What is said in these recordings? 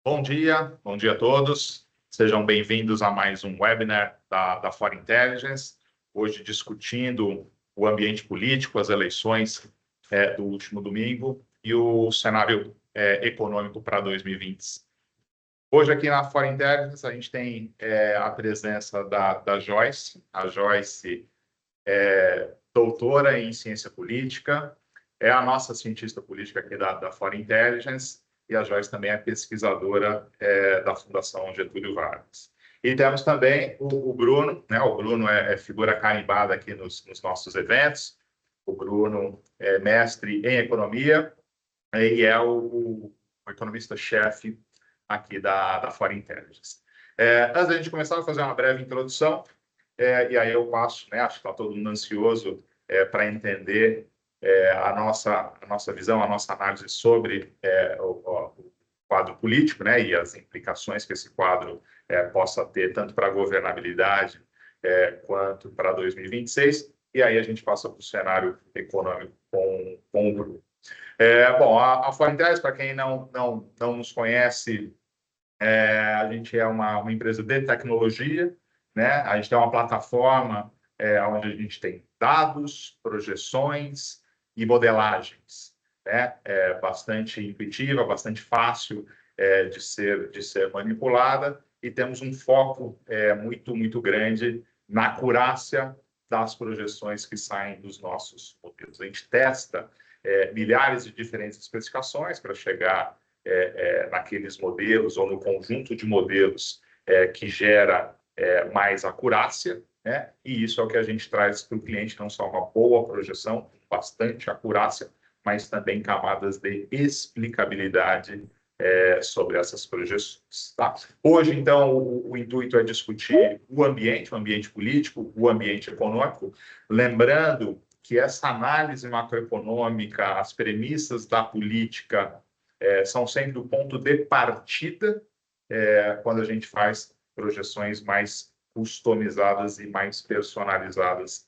Bom dia a todos. Sejam bem-vindos a mais um webinar da Fora Intelligence, hoje discutindo o ambiente político, as eleições do último domingo e o cenário econômico para 2020. Hoje aqui na Fora Intelligence a gente tem a presença da Joyce. A Joyce é doutora em ciência política, é a nossa cientista política aqui da Fora Intelligence, e a Joyce também é pesquisadora da Fundação Getúlio Vargas. E temos também o Bruno, né? O Bruno é figura carimbada aqui nos nossos eventos. O Bruno é mestre em economia e é o economista-chefe aqui da Fora Intelligence. Antes da gente começar, eu vou fazer uma breve introdução, e aí eu passo, né? Acho que está todo mundo ansioso para entender a nossa visão, a nossa análise sobre o quadro político, né, e as implicações que esse quadro possa ter, tanto para a governabilidade quanto para 2026, e aí a gente passa para o cenário econômico com o Bruno. Bom, a Fora Intelligence, para quem não nos conhece, a gente é uma empresa de tecnologia, né? A gente tem uma plataforma onde a gente tem dados, projeções e modelagens, né? Bastante intuitiva, bastante fácil de ser manipulada, e temos um foco muito grande na acurácia das projeções que saem dos nossos modelos. A gente testa milhares de diferentes especificações para chegar naqueles modelos ou no conjunto de modelos que gera mais acurácia, né? E isso é o que a gente traz para o cliente, não só uma boa projeção, bastante acurácia, mas também camadas de explicabilidade sobre essas projeções. Tá? Hoje, então, o intuito é discutir o ambiente político, o ambiente econômico, lembrando que essa análise macroeconômica, as premissas da política são sempre o ponto de partida quando a gente faz projeções mais customizadas e mais personalizadas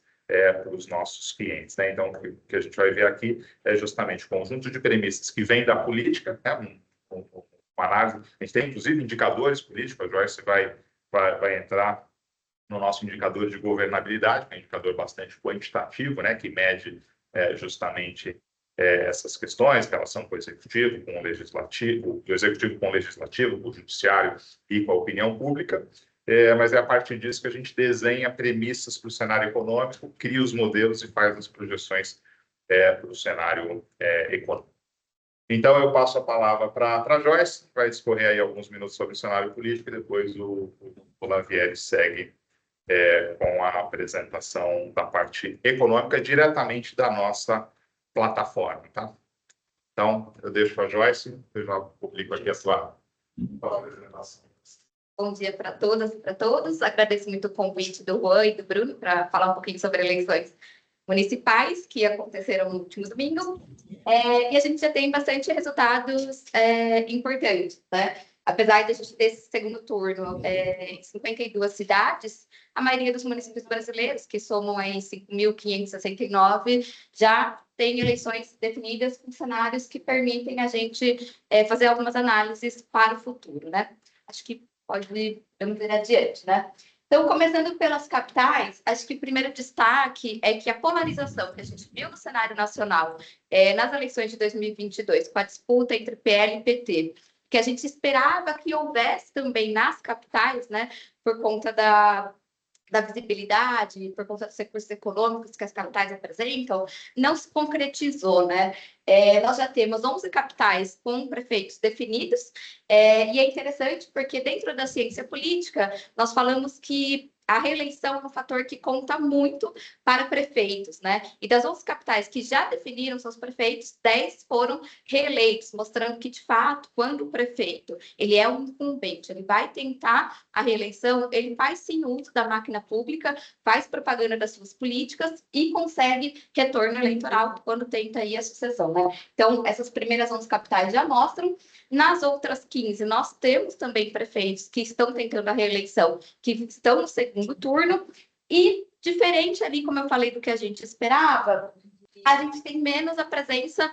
para os nossos clientes, né? Então, o que a gente vai ver aqui é justamente o conjunto de premissas que vem da política, né? Uma análise. A gente tem, inclusive, indicadores políticos. A Joyce vai entrar no nosso indicador de governabilidade, que é um indicador bastante quantitativo, né? Que mede justamente essas questões, relação com o executivo, com o legislativo, do executivo com o legislativo, com o judiciário e com a opinião pública. Mas é a partir disso que a gente desenha premissas para o cenário econômico, cria os modelos e faz as projeções para o cenário econômico. Então, eu passo a palavra para a Joyce, que vai discorrer aí alguns minutos sobre o cenário político, e depois o Lavieri segue com a apresentação da parte econômica diretamente da nossa plataforma, tá? Então, eu deixo a Joyce, eu já publico aqui a sua apresentação. Bom dia para todas e para todos. Agradeço muito o convite do Juan e do Bruno para falar um pouquinho sobre eleições municipais que aconteceram no último domingo. E a gente já tem bastante resultados importantes, né? Apesar de a gente ter esse segundo turno em 52 cidades, a maioria dos municípios brasileiros, que somam aí 5.569, já tem eleições definidas com cenários que permitem a gente fazer algumas análises para o futuro, né? Acho que vamos ir adiante, né? Então, começando pelas capitais, acho que o primeiro destaque é que a polarização que a gente viu no cenário nacional nas eleições de 2022, com a disputa entre PL e PT, que a gente esperava que houvesse também nas capitais, né, por conta da visibilidade, por conta dos recursos econômicos que as capitais apresentam, não se concretizou, né? Nós já temos 11 capitais com prefeitos definidos, e é interessante porque dentro da ciência política, nós falamos que a reeleição é um fator que conta muito para prefeitos, né? E das 11 capitais que já definiram seus prefeitos, 10 foram reeleitos, mostrando que, de fato, quando o prefeito ele é um incumbente, ele vai tentar a reeleição, ele faz sim uso da máquina pública, faz propaganda das suas políticas e consegue retorno eleitoral quando tenta aí a sucessão, né? Então, essas primeiras 11 capitais já mostram. Nas outras 15, nós temos também prefeitos que estão tentando a reeleição, que estão no segundo turno, e diferente ali, como eu falei, do que a gente esperava, a gente tem menos a presença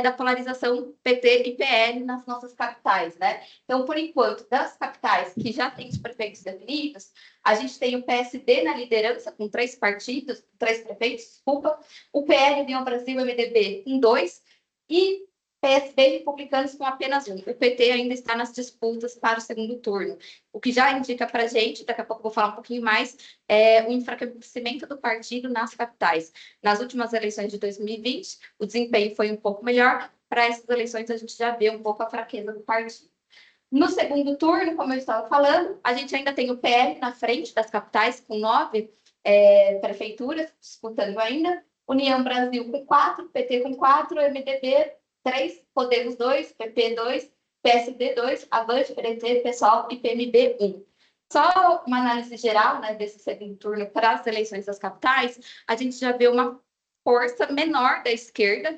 da polarização PT e PL nas nossas capitais, né? Então, por enquanto, das capitais que já têm os prefeitos definidos, a gente tem o PSD na liderança, com 3 partidos, 3 prefeitos, desculpa, o PL, União Brasil, MDB, com 2, e PSB e Republicanos com apenas 1. O PT ainda está nas disputas para o segundo turno, o que já indica para a gente, daqui a pouco eu vou falar um pouquinho mais, o enfraquecimento do partido nas capitais. Nas últimas eleições de 2020, o desempenho foi um pouco melhor, para essas eleições a gente já vê um pouco a fraqueza do partido. No segundo turno, como eu estava falando, a gente ainda tem o PL na frente das capitais, com 9 prefeituras disputando ainda, União Brasil com 4, PT com 4, MDB 3, Podemos 2, PP 2, PSD 2, Avante, PDT, PSOL e PMB 1. Só uma análise geral, né, desse segundo turno para as eleições das capitais, a gente já vê uma força menor da esquerda,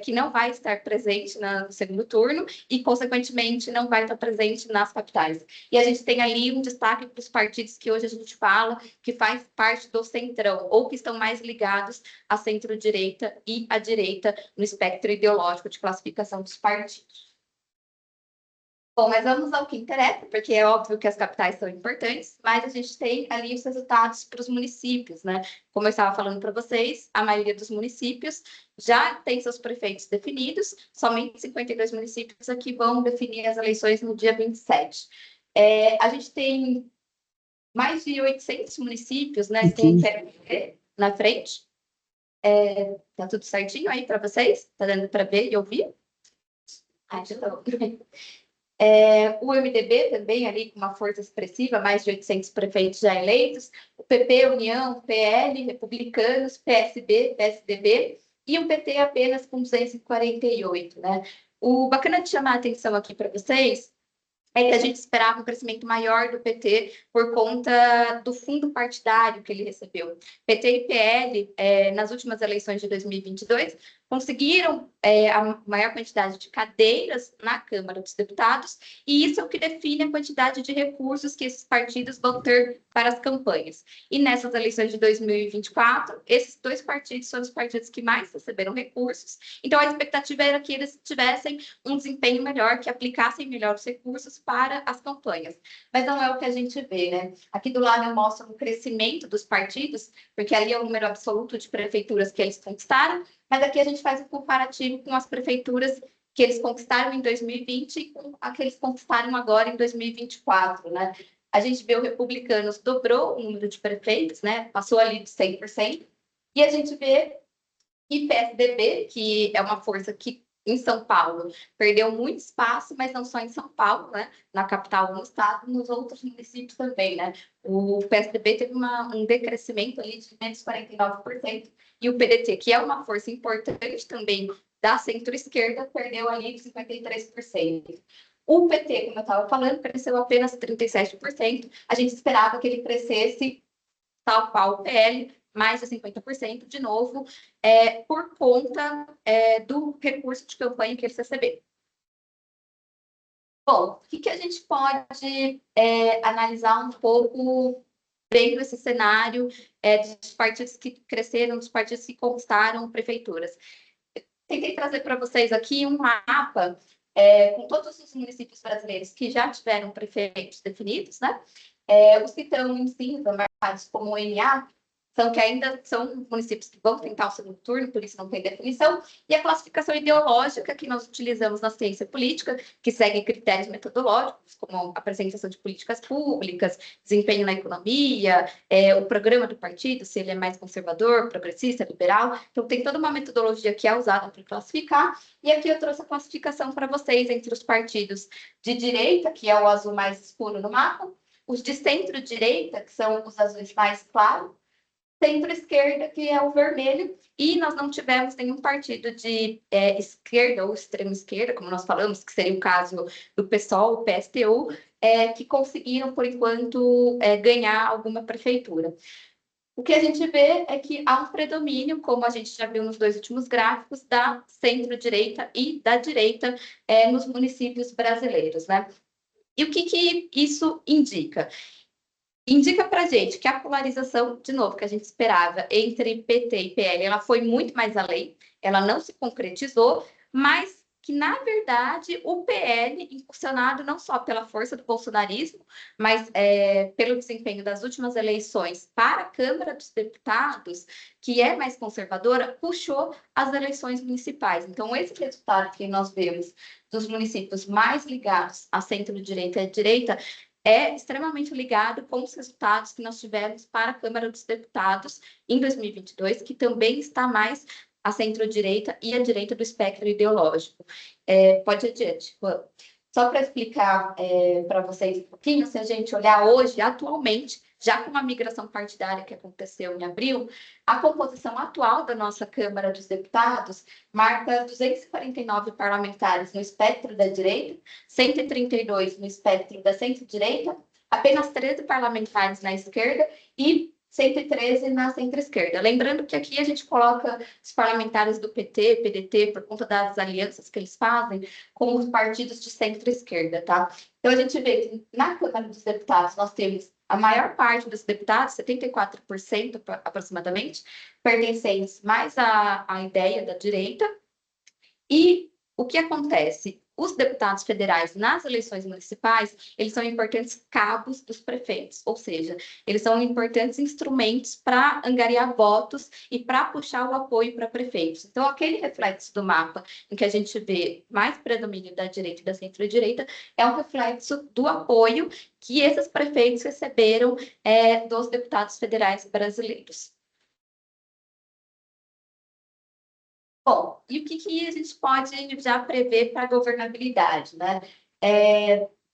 que não vai estar presente no segundo turno e, consequentemente, não vai estar presente nas capitais. E a gente tem ali um destaque para os partidos que hoje a gente fala que faz parte do centrão, ou que estão mais ligados à centro-direita e à direita no espectro ideológico de classificação dos partidos. Bom, mas vamos ao que interessa, porque é óbvio que as capitais são importantes, mas a gente tem ali os resultados para os municípios, né? Como eu estava falando para vocês, a maioria dos municípios já tem seus prefeitos definidos, somente 52 municípios aqui vão definir as eleições no dia 27. A gente tem mais de 800 municípios, né, com o PMB na frente. Tá tudo certinho aí para vocês? Tá dando para ver e ouvir? Já tá bom. O MDB também ali com uma força expressiva, mais de 800 prefeitos já eleitos, o PP, União, PL, Republicanos, PSB, PSDB, e o PT apenas com 248, né? O bacana de chamar a atenção aqui para vocês é que a gente esperava um crescimento maior do PT por conta do fundo partidário que ele recebeu. PT e PL, nas últimas eleições de 2022, conseguiram a maior quantidade de cadeiras na Câmara dos Deputados, e isso é o que define a quantidade de recursos que esses partidos vão ter para as campanhas. E nessas eleições de 2024, esses 2 partidos são os partidos que mais receberam recursos, então a expectativa era que eles tivessem um desempenho melhor, que aplicassem melhor os recursos para as campanhas. Mas não é o que a gente vê, né? Aqui do lado eu mostro o crescimento dos partidos, porque ali é o número absoluto de prefeituras que eles conquistaram, mas aqui a gente faz um comparativo com as prefeituras que eles conquistaram em 2020 e com a que eles conquistaram agora em 2024, né? A gente vê o Republicanos dobrou o número de prefeitos, né? Passou ali de 100%, e a gente vê que PSDB, que é uma força que em São Paulo perdeu muito espaço, mas não só em São Paulo, né? Na capital do estado, nos outros municípios também, né? O PSDB teve um decrescimento ali de menos 49%, e o PDT, que é uma força importante também da centro-esquerda, perdeu ali 53%. O PT, como eu estava falando, cresceu apenas 37%. A gente esperava que ele crescesse tal qual o PL, mais de 50%, de novo, por conta do recurso de campanha que eles receberam. Bom, o que a gente pode analisar um pouco vendo esse cenário dos partidos que cresceram, dos partidos que conquistaram prefeituras? Tentei trazer para vocês aqui um mapa com todos os municípios brasileiros que já tiveram prefeitos definidos, né? Os que estão em cinza, marcados como NA, são que ainda são municípios que vão tentar o segundo turno, por isso não tem definição, e a classificação ideológica que nós utilizamos na ciência política, que segue critérios metodológicos, como apresentação de políticas públicas, desempenho na economia, o programa do partido, se ele é mais conservador, progressista, liberal. Então, tem toda uma metodologia que é usada para classificar, e aqui eu trouxe a classificação para vocês entre os partidos de direita, que é o azul mais escuro no mapa, os de centro-direita, que são os azuis mais claros, centro-esquerda, que é o vermelho, e nós não tivemos nenhum partido de esquerda ou extrema-esquerda, como nós falamos, que seria o caso do PSOL, o PSTU, que conseguiram, por enquanto, ganhar alguma prefeitura. O que a gente vê é que há um predomínio, como a gente já viu nos 2 últimos gráficos, da centro-direita e da direita nos municípios brasileiros, né? E o que isso indica? indica para a gente que a polarização, de novo, que a gente esperava entre PT e PL, ela foi muito mais além, ela não se concretizou, mas que, na verdade, o PL, impulsionado não só pela força do bolsonarismo, mas pelo desempenho das últimas eleições para a Câmara dos Deputados, que é mais conservadora, puxou as eleições municipais. Então, esse resultado que nós vemos dos municípios mais ligados à centro-direita e à direita é extremamente ligado com os resultados que nós tivemos para a Câmara dos Deputados em 2022, que também está mais à centro-direita e à direita do espectro ideológico. Pode ir adiante, Juan. Só para explicar para vocês um pouquinho, se a gente olhar hoje, atualmente, já com a migração partidária que aconteceu em abril, a composição atual da nossa Câmara dos Deputados marca 249 parlamentares no espectro da direita, 132 no espectro da centro-direita, apenas 13 parlamentares na esquerda e 113 na centro-esquerda. Lembrando que aqui a gente coloca os parlamentares do PT, PDT, por conta das alianças que eles fazem com os partidos de centro-esquerda, tá? Então, a gente vê que na Câmara dos Deputados nós temos a maior parte dos deputados, 74% aproximadamente, pertencentes mais à ideia da direita. E o que acontece? Os deputados federais nas eleições municipais, eles são importantes cabos dos prefeitos, ou seja, eles são importantes instrumentos para angariar votos e para puxar o apoio para prefeitos. Então, aquele reflexo do mapa em que a gente vê mais predomínio da direita e da centro-direita é um reflexo do apoio que esses prefeitos receberam dos deputados federais brasileiros. Bom, e o que a gente pode já prever para a governabilidade, né?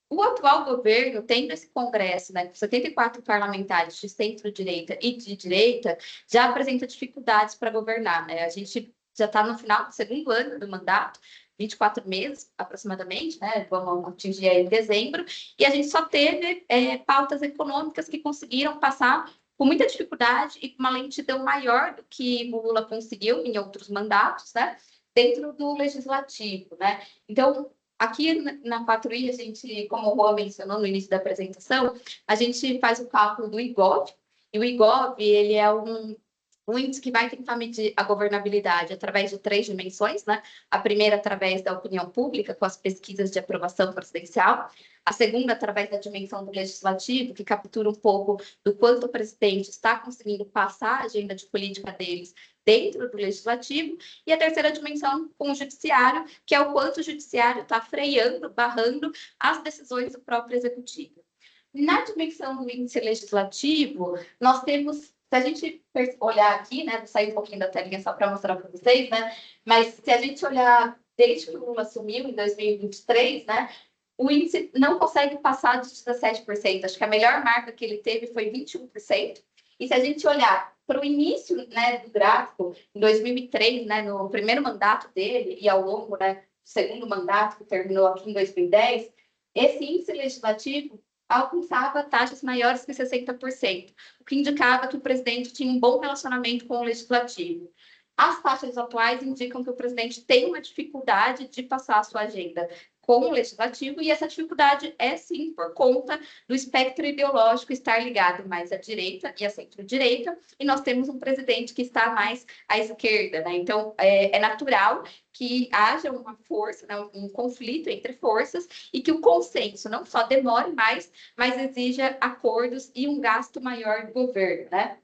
O atual governo, tendo esse Congresso, né, com 74 parlamentares de centro-direita e de direita, já apresenta dificuldades para governar, né? A gente já está no final do segundo ano do mandato, 24 meses aproximadamente, né? Vamos atingir aí em dezembro, e a gente só teve pautas econômicas que conseguiram passar com muita dificuldade e com uma lentidão maior do que o Lula conseguiu em outros mandatos, né? Dentro do legislativo, né? Então, aqui na 4i, a gente, como o Juan mencionou no início da apresentação, a gente faz o cálculo do IGOV, e o IGOV, ele é um índice que vai tentar medir a governabilidade através de 3 dimensões, né? A primeira, através da opinião pública, com as pesquisas de aprovação presidencial. A segunda, através da dimensão do legislativo, que captura um pouco do quanto o presidente está conseguindo passar a agenda de política deles dentro do legislativo. E a terceira dimensão, com o judiciário, que é o quanto o judiciário está freando, barrando as decisões do próprio executivo. Na dimensão do índice legislativo, nós temos, se a gente olhar aqui, né, vou sair um pouquinho da telinha só para mostrar para vocês, né, mas se a gente olhar desde que o Lula assumiu, em 2023, né, o índice não consegue passar de 17%. Acho que a melhor marca que ele teve foi 21%. E se a gente olhar para o início, né, do gráfico, em 2003, né, no primeiro mandato dele, e ao longo, né, do segundo mandato, que terminou aqui em 2010, esse índice legislativo alcançava taxas maiores que 60%, o que indicava que o presidente tinha um bom relacionamento com o legislativo. As taxas atuais indicam que o presidente tem uma dificuldade de passar a sua agenda com o legislativo, e essa dificuldade é, sim, por conta do espectro ideológico estar ligado mais à direita e à centro-direita, e nós temos um presidente que está mais à esquerda, né? Então, é natural que haja uma força, né, um conflito entre forças, e que o consenso não só demore mais, mas exija acordos e um gasto maior do governo, né?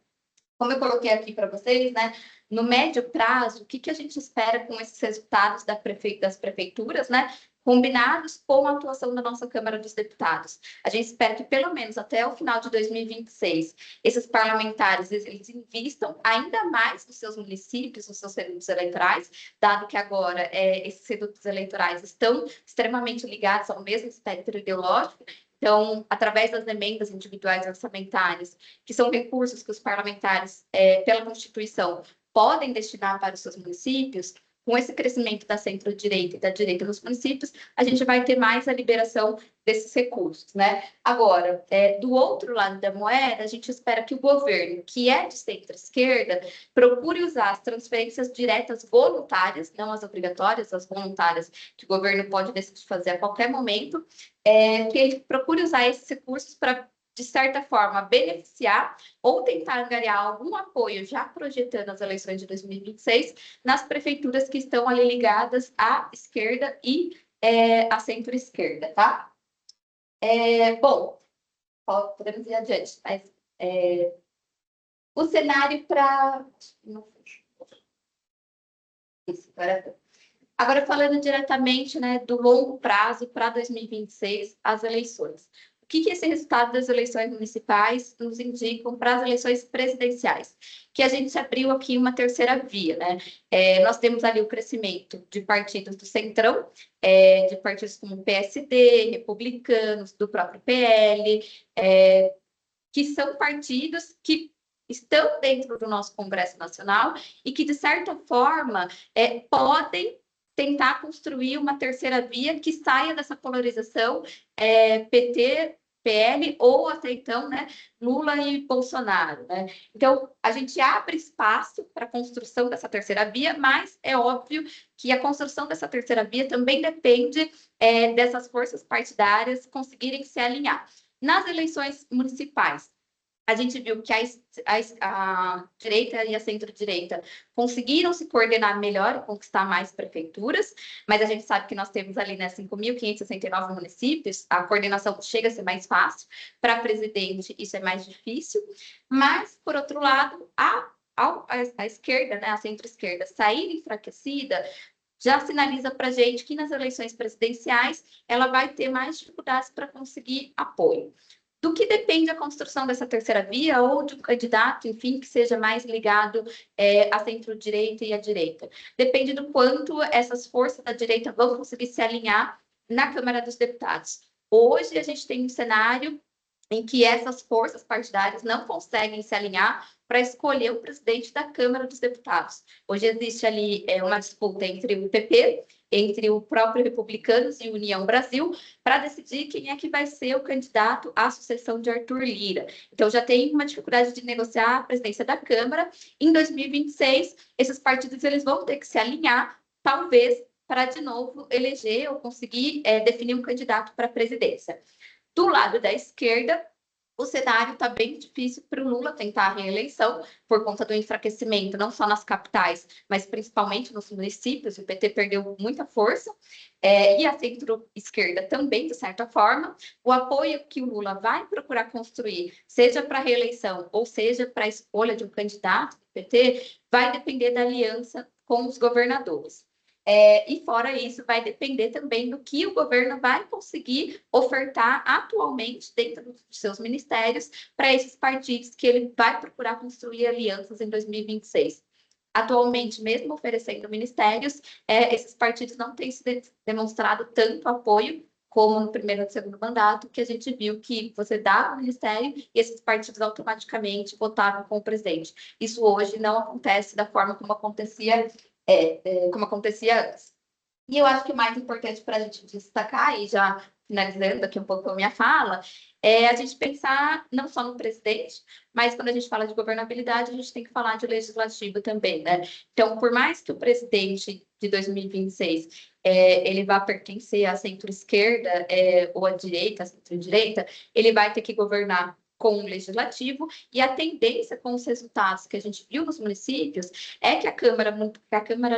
Como eu coloquei aqui para vocês, né, no médio prazo, o que a gente espera com esses resultados das prefeituras, né, combinados com a atuação da nossa Câmara dos Deputados? A gente espera que, pelo menos até o final de 2026, esses parlamentares eles invistam ainda mais nos seus municípios, nos seus redutos eleitorais, dado que agora esses redutos eleitorais estão extremamente ligados ao mesmo espectro ideológico. Então, através das emendas individuais orçamentárias, que são recursos que os parlamentares, pela Constituição, podem destinar para os seus municípios, com esse crescimento da centro-direita e da direita nos municípios, a gente vai ter mais a liberação desses recursos, né? Agora, do outro lado da moeda, a gente espera que o governo, que é de centro-esquerda, procure usar as transferências diretas voluntárias, não as obrigatórias, as voluntárias, que o governo pode decidir fazer a qualquer momento, que ele procure usar esses recursos para de certa forma, beneficiar ou tentar angariar algum apoio, já projetando as eleições de 2026, nas prefeituras que estão ali ligadas à esquerda e à centro-esquerda, tá? Bom, podemos ir adiante, mas o cenário para... Agora, falando diretamente, né, do longo prazo para 2026, as eleições. O que esse resultado das eleições municipais nos indicam para as eleições presidenciais? Que a gente abriu aqui uma terceira via, né? Nós temos ali o crescimento de partidos do Centrão, de partidos como o PSD, republicanos, do próprio PL, que são partidos que estão dentro do nosso Congresso Nacional e que, de certa forma, podem tentar construir uma terceira via que saia dessa polarização PT, PL ou até então, né, Lula e Bolsonaro, né? Então, a gente abre espaço para a construção dessa terceira via, mas é óbvio que a construção dessa terceira via também depende dessas forças partidárias conseguirem se alinhar. Nas eleições municipais, a gente viu que a direita e a centro-direita conseguiram se coordenar melhor e conquistar mais prefeituras, mas a gente sabe que nós temos ali, né, 5.569 municípios, a coordenação chega a ser mais fácil, para presidente isso é mais difícil, mas, por outro lado, a esquerda, né, a centro-esquerda, sair enfraquecida, já sinaliza para a gente que nas eleições presidenciais ela vai ter mais dificuldades para conseguir apoio. Do que depende a construção dessa terceira via ou de um candidato, enfim, que seja mais ligado à centro-direita e à direita? Depende do quanto essas forças da direita vão conseguir se alinhar na Câmara dos Deputados. Hoje, a gente tem um cenário em que essas forças partidárias não conseguem se alinhar para escolher o presidente da Câmara dos Deputados. Hoje existe ali uma disputa entre o PP, entre o próprio Republicanos e União Brasil, para decidir quem é que vai ser o candidato à sucessão de Arthur Lira. Então, já tem uma dificuldade de negociar a presidência da Câmara. Em 2026, esses partidos eles vão ter que se alinhar, talvez, para, de novo, eleger ou conseguir definir um candidato para a presidência. Do lado da esquerda, o cenário está bem difícil para o Lula tentar a reeleição, por conta do enfraquecimento, não só nas capitais, mas principalmente nos municípios. O PT perdeu muita força, e a centro-esquerda também, de certa forma. O apoio que o Lula vai procurar construir, seja para a reeleição ou seja para a escolha de um candidato do PT, vai depender da aliança com os governadores. E fora isso, vai depender também do que o governo vai conseguir ofertar atualmente dentro dos seus ministérios para esses partidos que ele vai procurar construir alianças em 2026. Atualmente, mesmo oferecendo ministérios, esses partidos não têm se demonstrado tanto apoio como no primeiro e segundo mandato, que a gente viu que você dava o ministério e esses partidos automaticamente votavam com o presidente. Isso hoje não acontece da forma como acontecia antes. E eu acho que o mais importante para a gente destacar, e já finalizando aqui um pouco a minha fala, é a gente pensar não só no presidente, mas quando a gente fala de governabilidade, a gente tem que falar de legislativo também, né? Então, por mais que o presidente de 2026 ele vá pertencer à centro-esquerda ou à direita, à centro-direita, ele vai ter que governar com o legislativo, e a tendência com os resultados que a gente viu nos municípios é que a Câmara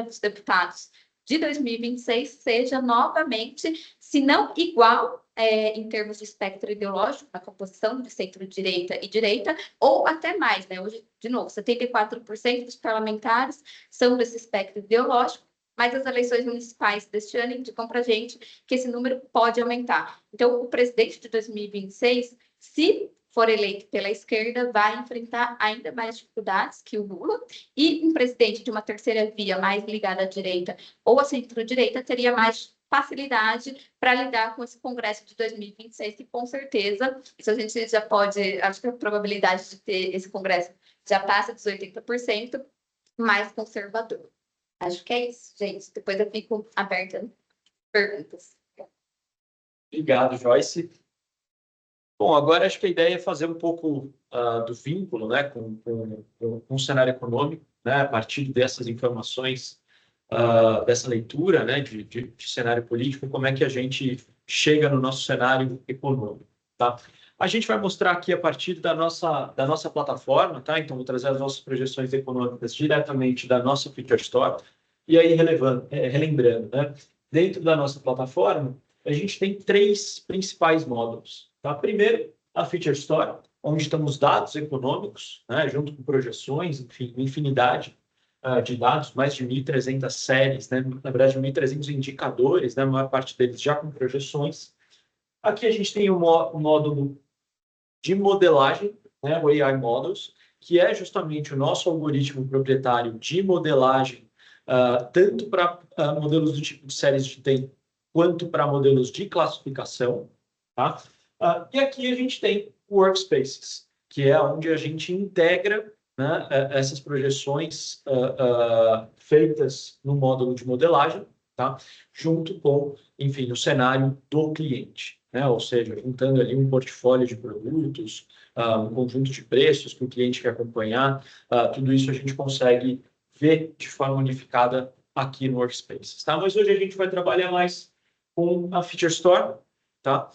dos Deputados de 2026 seja novamente, se não igual em termos de espectro ideológico, na composição de centro-direita e direita, ou até mais, né? Hoje, de novo, 74% dos parlamentares são desse espectro ideológico, mas as eleições municipais deste ano indicam para a gente que esse número pode aumentar. Então, o presidente de 2026, se for eleito pela esquerda, vai enfrentar ainda mais dificuldades que o Lula, e um presidente de uma terceira via mais ligada à direita ou à centro-direita teria mais facilidade para lidar com esse Congresso de 2026, que com certeza, isso a gente já pode, acho que a probabilidade de ter esse Congresso já passa dos 80%, mais conservador. Acho que é isso, gente. Depois eu fico aberta a perguntas. Obrigado, Joyce. Bom, agora acho que a ideia é fazer um pouco do vínculo, né, com o cenário econômico, né, a partir dessas informações, dessa leitura, né, de cenário político, como é que a gente chega no nosso cenário econômico, tá? A gente vai mostrar aqui a partir da nossa plataforma, tá? Então, vou trazer as nossas projeções econômicas diretamente da nossa Feature Store. E aí, relembrando, né? Dentro da nossa plataforma, a gente tem 3 principais módulos. Tá? Primeiro, a Feature Store, onde estão os dados econômicos, né? Junto com projeções, enfim, infinidade de dados, mais de 1.300 séries, né? Na verdade, 1.300 indicadores, né? A maior parte deles já com projeções. Aqui a gente tem o módulo de modelagem, né? O AI Models, que é justamente o nosso algoritmo proprietário de modelagem, tanto para modelos do tipo de séries de tempo, quanto para modelos de classificação. Tá? E aqui a gente tem o Workspaces, que é onde a gente integra, né, essas projeções feitas no módulo de modelagem, tá? Junto com, enfim, o cenário do cliente, né? Ou seja, juntando ali um portfólio de produtos, um conjunto de preços que o cliente quer acompanhar, tudo isso a gente consegue ver de forma unificada aqui no Workspaces. Tá? Mas hoje a gente vai trabalhar mais com a Feature Store, tá?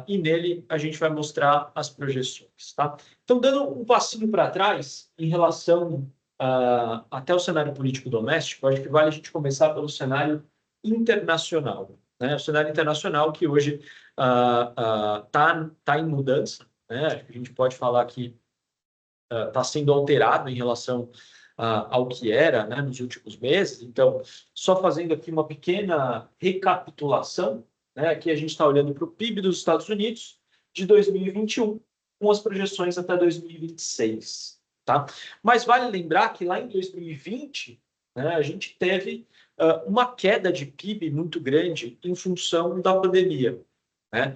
E nele a gente vai mostrar as projeções. Tá? Então, dando um passinho para trás em relação até o cenário político doméstico, acho que vale a gente começar pelo cenário internacional. Né? O cenário internacional que hoje tá em mudança, né? Acho que a gente pode falar que está sendo alterado em relação ao que era, né, nos últimos meses. Então, só fazendo aqui uma pequena recapitulação, né, aqui a gente está olhando para o PIB dos Estados Unidos de 2021, com as projeções até 2026. Tá? Mas vale lembrar que lá em 2020, né, a gente teve uma queda de PIB muito grande em função da pandemia. Né?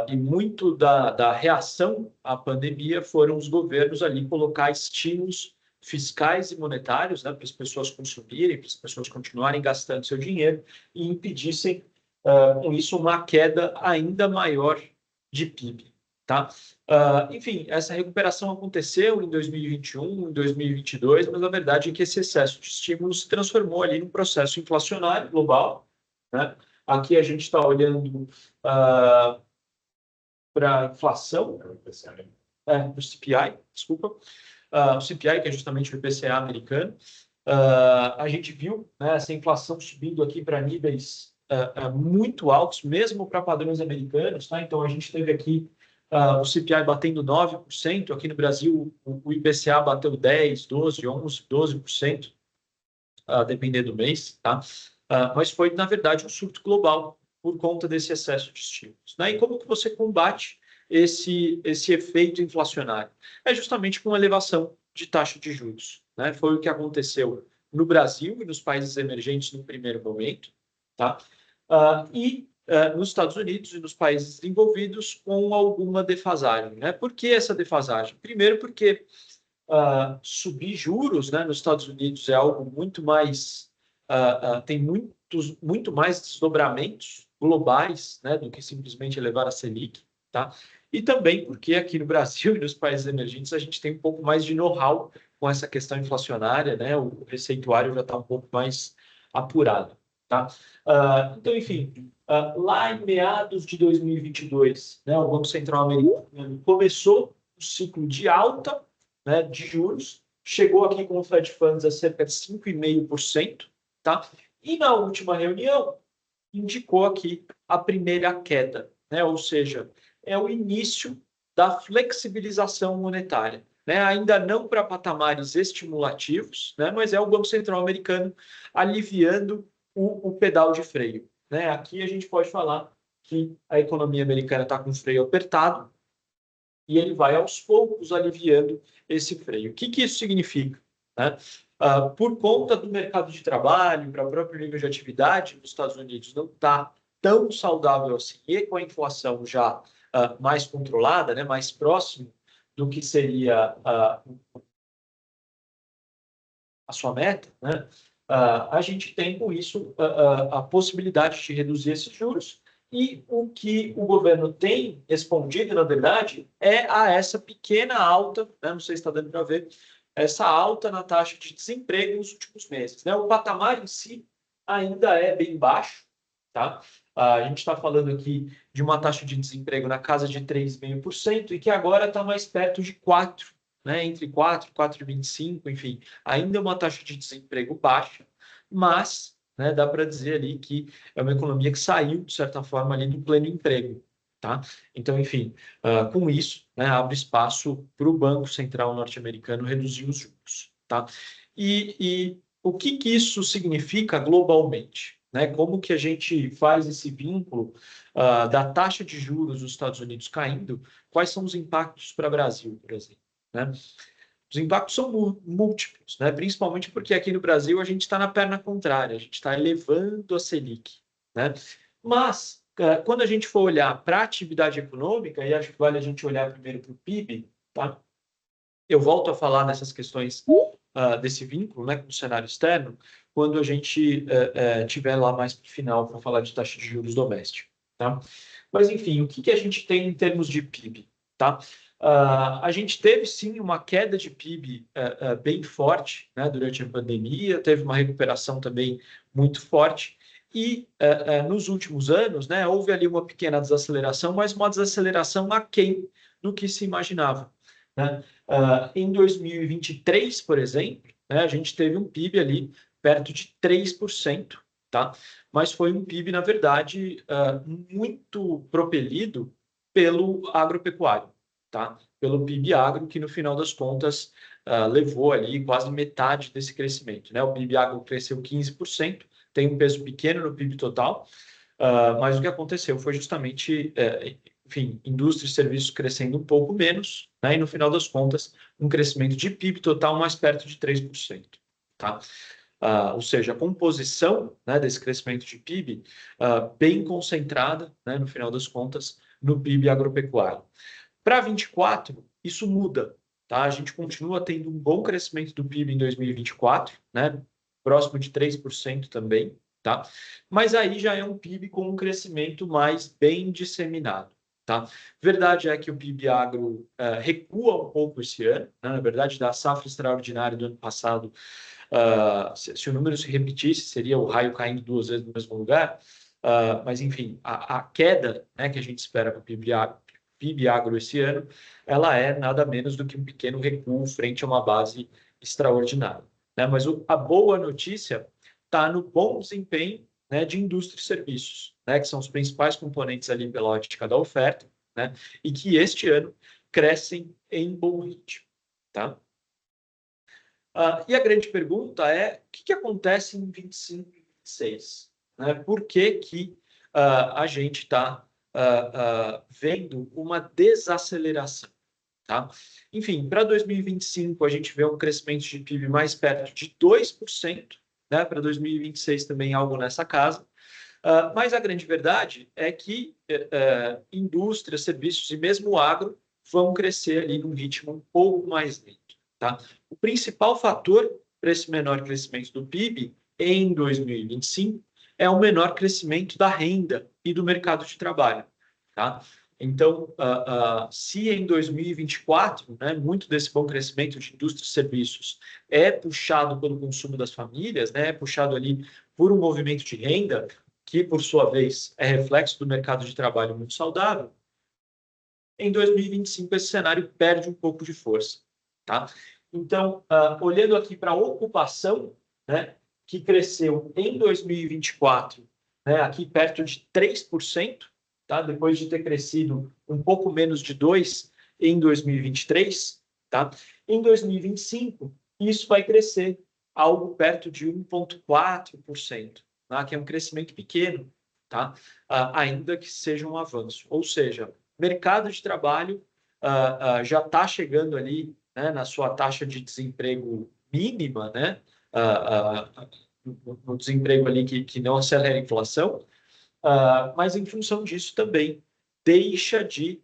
E muito da reação à pandemia foram os governos ali colocar estímulos fiscais e monetários, né, para as pessoas consumirem, para as pessoas continuarem gastando seu dinheiro e impedissem, com isso, uma queda ainda maior de PIB. Tá? Enfim, essa recuperação aconteceu em 2021, em 2022, mas a verdade é que esse excesso de estímulo se transformou ali num processo inflacionário global. Né? Aqui a gente está olhando para a inflação, para o CPI, desculpa, o CPI, que é justamente o IPCA americano. A gente viu, né, essa inflação subindo aqui para níveis muito altos, mesmo para padrões americanos. Tá? Então, a gente teve aqui o CPI batendo 9%, aqui no Brasil o IPCA bateu 10%, 12%, 11%, 12%, dependendo do mês. Tá? Mas foi, na verdade, um surto global por conta desse excesso de estímulos. Né? E como que você combate esse efeito inflacionário? É justamente com a elevação de taxa de juros. Né? Foi o que aconteceu no Brasil e nos países emergentes no primeiro momento. Tá? Nos Estados Unidos e nos países desenvolvidos com alguma defasagem. Né? Por que essa defasagem? Primeiro porque subir juros, né, nos Estados Unidos é algo muito mais... tem muito mais desdobramentos globais, né, do que simplesmente elevar a Selic. Tá? E também porque aqui no Brasil e nos países emergentes a gente tem um pouco mais de know-how com essa questão inflacionária, né? O receituário já está um pouco mais apurado. Tá? Então, enfim, lá em meados de 2022, né, o Banco Central americano começou o ciclo de alta, né, de juros, chegou aqui com o Fed Funds a cerca de 5,5%, tá? E na última reunião indicou aqui a primeira queda, né? Ou seja, é o início da flexibilização monetária. Né? Ainda não para patamares estimulativos, né? Mas é o Banco Central americano aliviando o pedal de freio. Né? Aqui a gente pode falar que a economia americana está com o freio apertado e ele vai aos poucos aliviando esse freio. O que isso significa? Né? Por conta do mercado de trabalho, para o próprio nível de atividade nos Estados Unidos não está tão saudável assim, e com a inflação já mais controlada, né, mais próximo do que seria a sua meta, né, a gente tem com isso a possibilidade de reduzir esses juros, e o que o governo tem respondido, na verdade, é a essa pequena alta, né, não sei se está dando para ver, essa alta na taxa de desemprego nos últimos meses. Né? O patamar em si ainda é bem baixo, tá? A gente está falando aqui de uma taxa de desemprego na casa de 3,5% e que agora está mais perto de 4%, né? Entre 4 e 4,25%, enfim, ainda é uma taxa de desemprego baixa, mas, né, dá para dizer ali que é uma economia que saiu, de certa forma, ali do pleno emprego, tá? Então, enfim, com isso, né, abre espaço para o Banco Central norte-americano reduzir os juros, tá? E o que isso significa globalmente? Né? Como que a gente faz esse vínculo da taxa de juros dos Estados Unidos caindo? Quais são os impactos para o Brasil, por exemplo? Né? Os impactos são múltiplos, né? Principalmente porque aqui no Brasil a gente está na perna contrária, a gente está elevando a Selic, né? Mas, quando a gente for olhar para a atividade econômica, e acho que vale a gente olhar primeiro para o PIB, tá? Eu volto a falar nessas questões desse vínculo, né, com o cenário externo, quando a gente tiver lá mais para o final para falar de taxa de juros doméstica, tá? Mas, enfim, o que a gente tem em termos de PIB, tá? A gente teve, sim, uma queda de PIB bem forte, né, durante a pandemia, teve uma recuperação também muito forte, e nos últimos anos, né, houve ali uma pequena desaceleração, mas uma desaceleração aquém do que se imaginava, né? Em 2023, por exemplo, né, a gente teve um PIB ali perto de 3%, tá? Mas foi um PIB, na verdade, muito propelido pelo agropecuário, tá? Pelo PIB agro, que no final das contas levou ali quase metade desse crescimento, né? O PIB agro cresceu 15%, tem um peso pequeno no PIB total, mas o que aconteceu foi justamente enfim, indústria e serviços crescendo um pouco menos, né? E no final das contas, um crescimento de PIB total mais perto de 3%, tá? Ou seja, a composição, né, desse crescimento de PIB bem concentrada, né, no final das contas, no PIB agropecuário. Para 24, isso muda, tá? A gente continua tendo um bom crescimento do PIB em 2024, né? Próximo de 3% também, tá? Mas aí já é um PIB com um crescimento mais bem disseminado. Tá? Verdade é que o PIB agro recua um pouco esse ano, né? Na verdade, da safra extraordinária do ano passado, se o número se repetisse, seria o raio caindo 2 vezes no mesmo lugar, mas enfim, a queda, né, que a gente espera para o PIB agro esse ano, ela é nada menos do que um pequeno recuo frente a uma base extraordinária, né? Mas a boa notícia está no bom desempenho, né, de indústria e serviços, né, que são os principais componentes ali pela ótica da oferta, né, e que este ano crescem em bom ritmo, tá? E a grande pergunta é, o que acontece em 25 e 26? Né? Por que a gente está vendo uma desaceleração? Tá? Enfim, para 2025, a gente vê um crescimento de PIB mais perto de 2%, né? Para 2026 também algo nessa casa. Mas a grande verdade é que indústria, serviços e mesmo o agro vão crescer ali num ritmo um pouco mais lento. Tá? O principal fator para esse menor crescimento do PIB em 2025 é o menor crescimento da renda e do mercado de trabalho. Tá? Então, se em 2024, né, muito desse bom crescimento de indústria e serviços é puxado pelo consumo das famílias, né, é puxado ali por um movimento de renda, que, por sua vez, é reflexo do mercado de trabalho muito saudável, em 2025 esse cenário perde um pouco de força. Tá? Então, olhando aqui para a ocupação, né, que cresceu em 2024, né, aqui perto de 3%, tá? Depois de ter crescido um pouco menos de 2% em 2023, tá? Em 2025, isso vai crescer algo perto de 1,4%, tá? Que é um crescimento pequeno, tá? Ainda que seja um avanço. Ou seja, mercado de trabalho já está chegando ali, né, na sua taxa de desemprego mínima, né, no desemprego ali que não acelera a inflação, mas em função disso também deixa de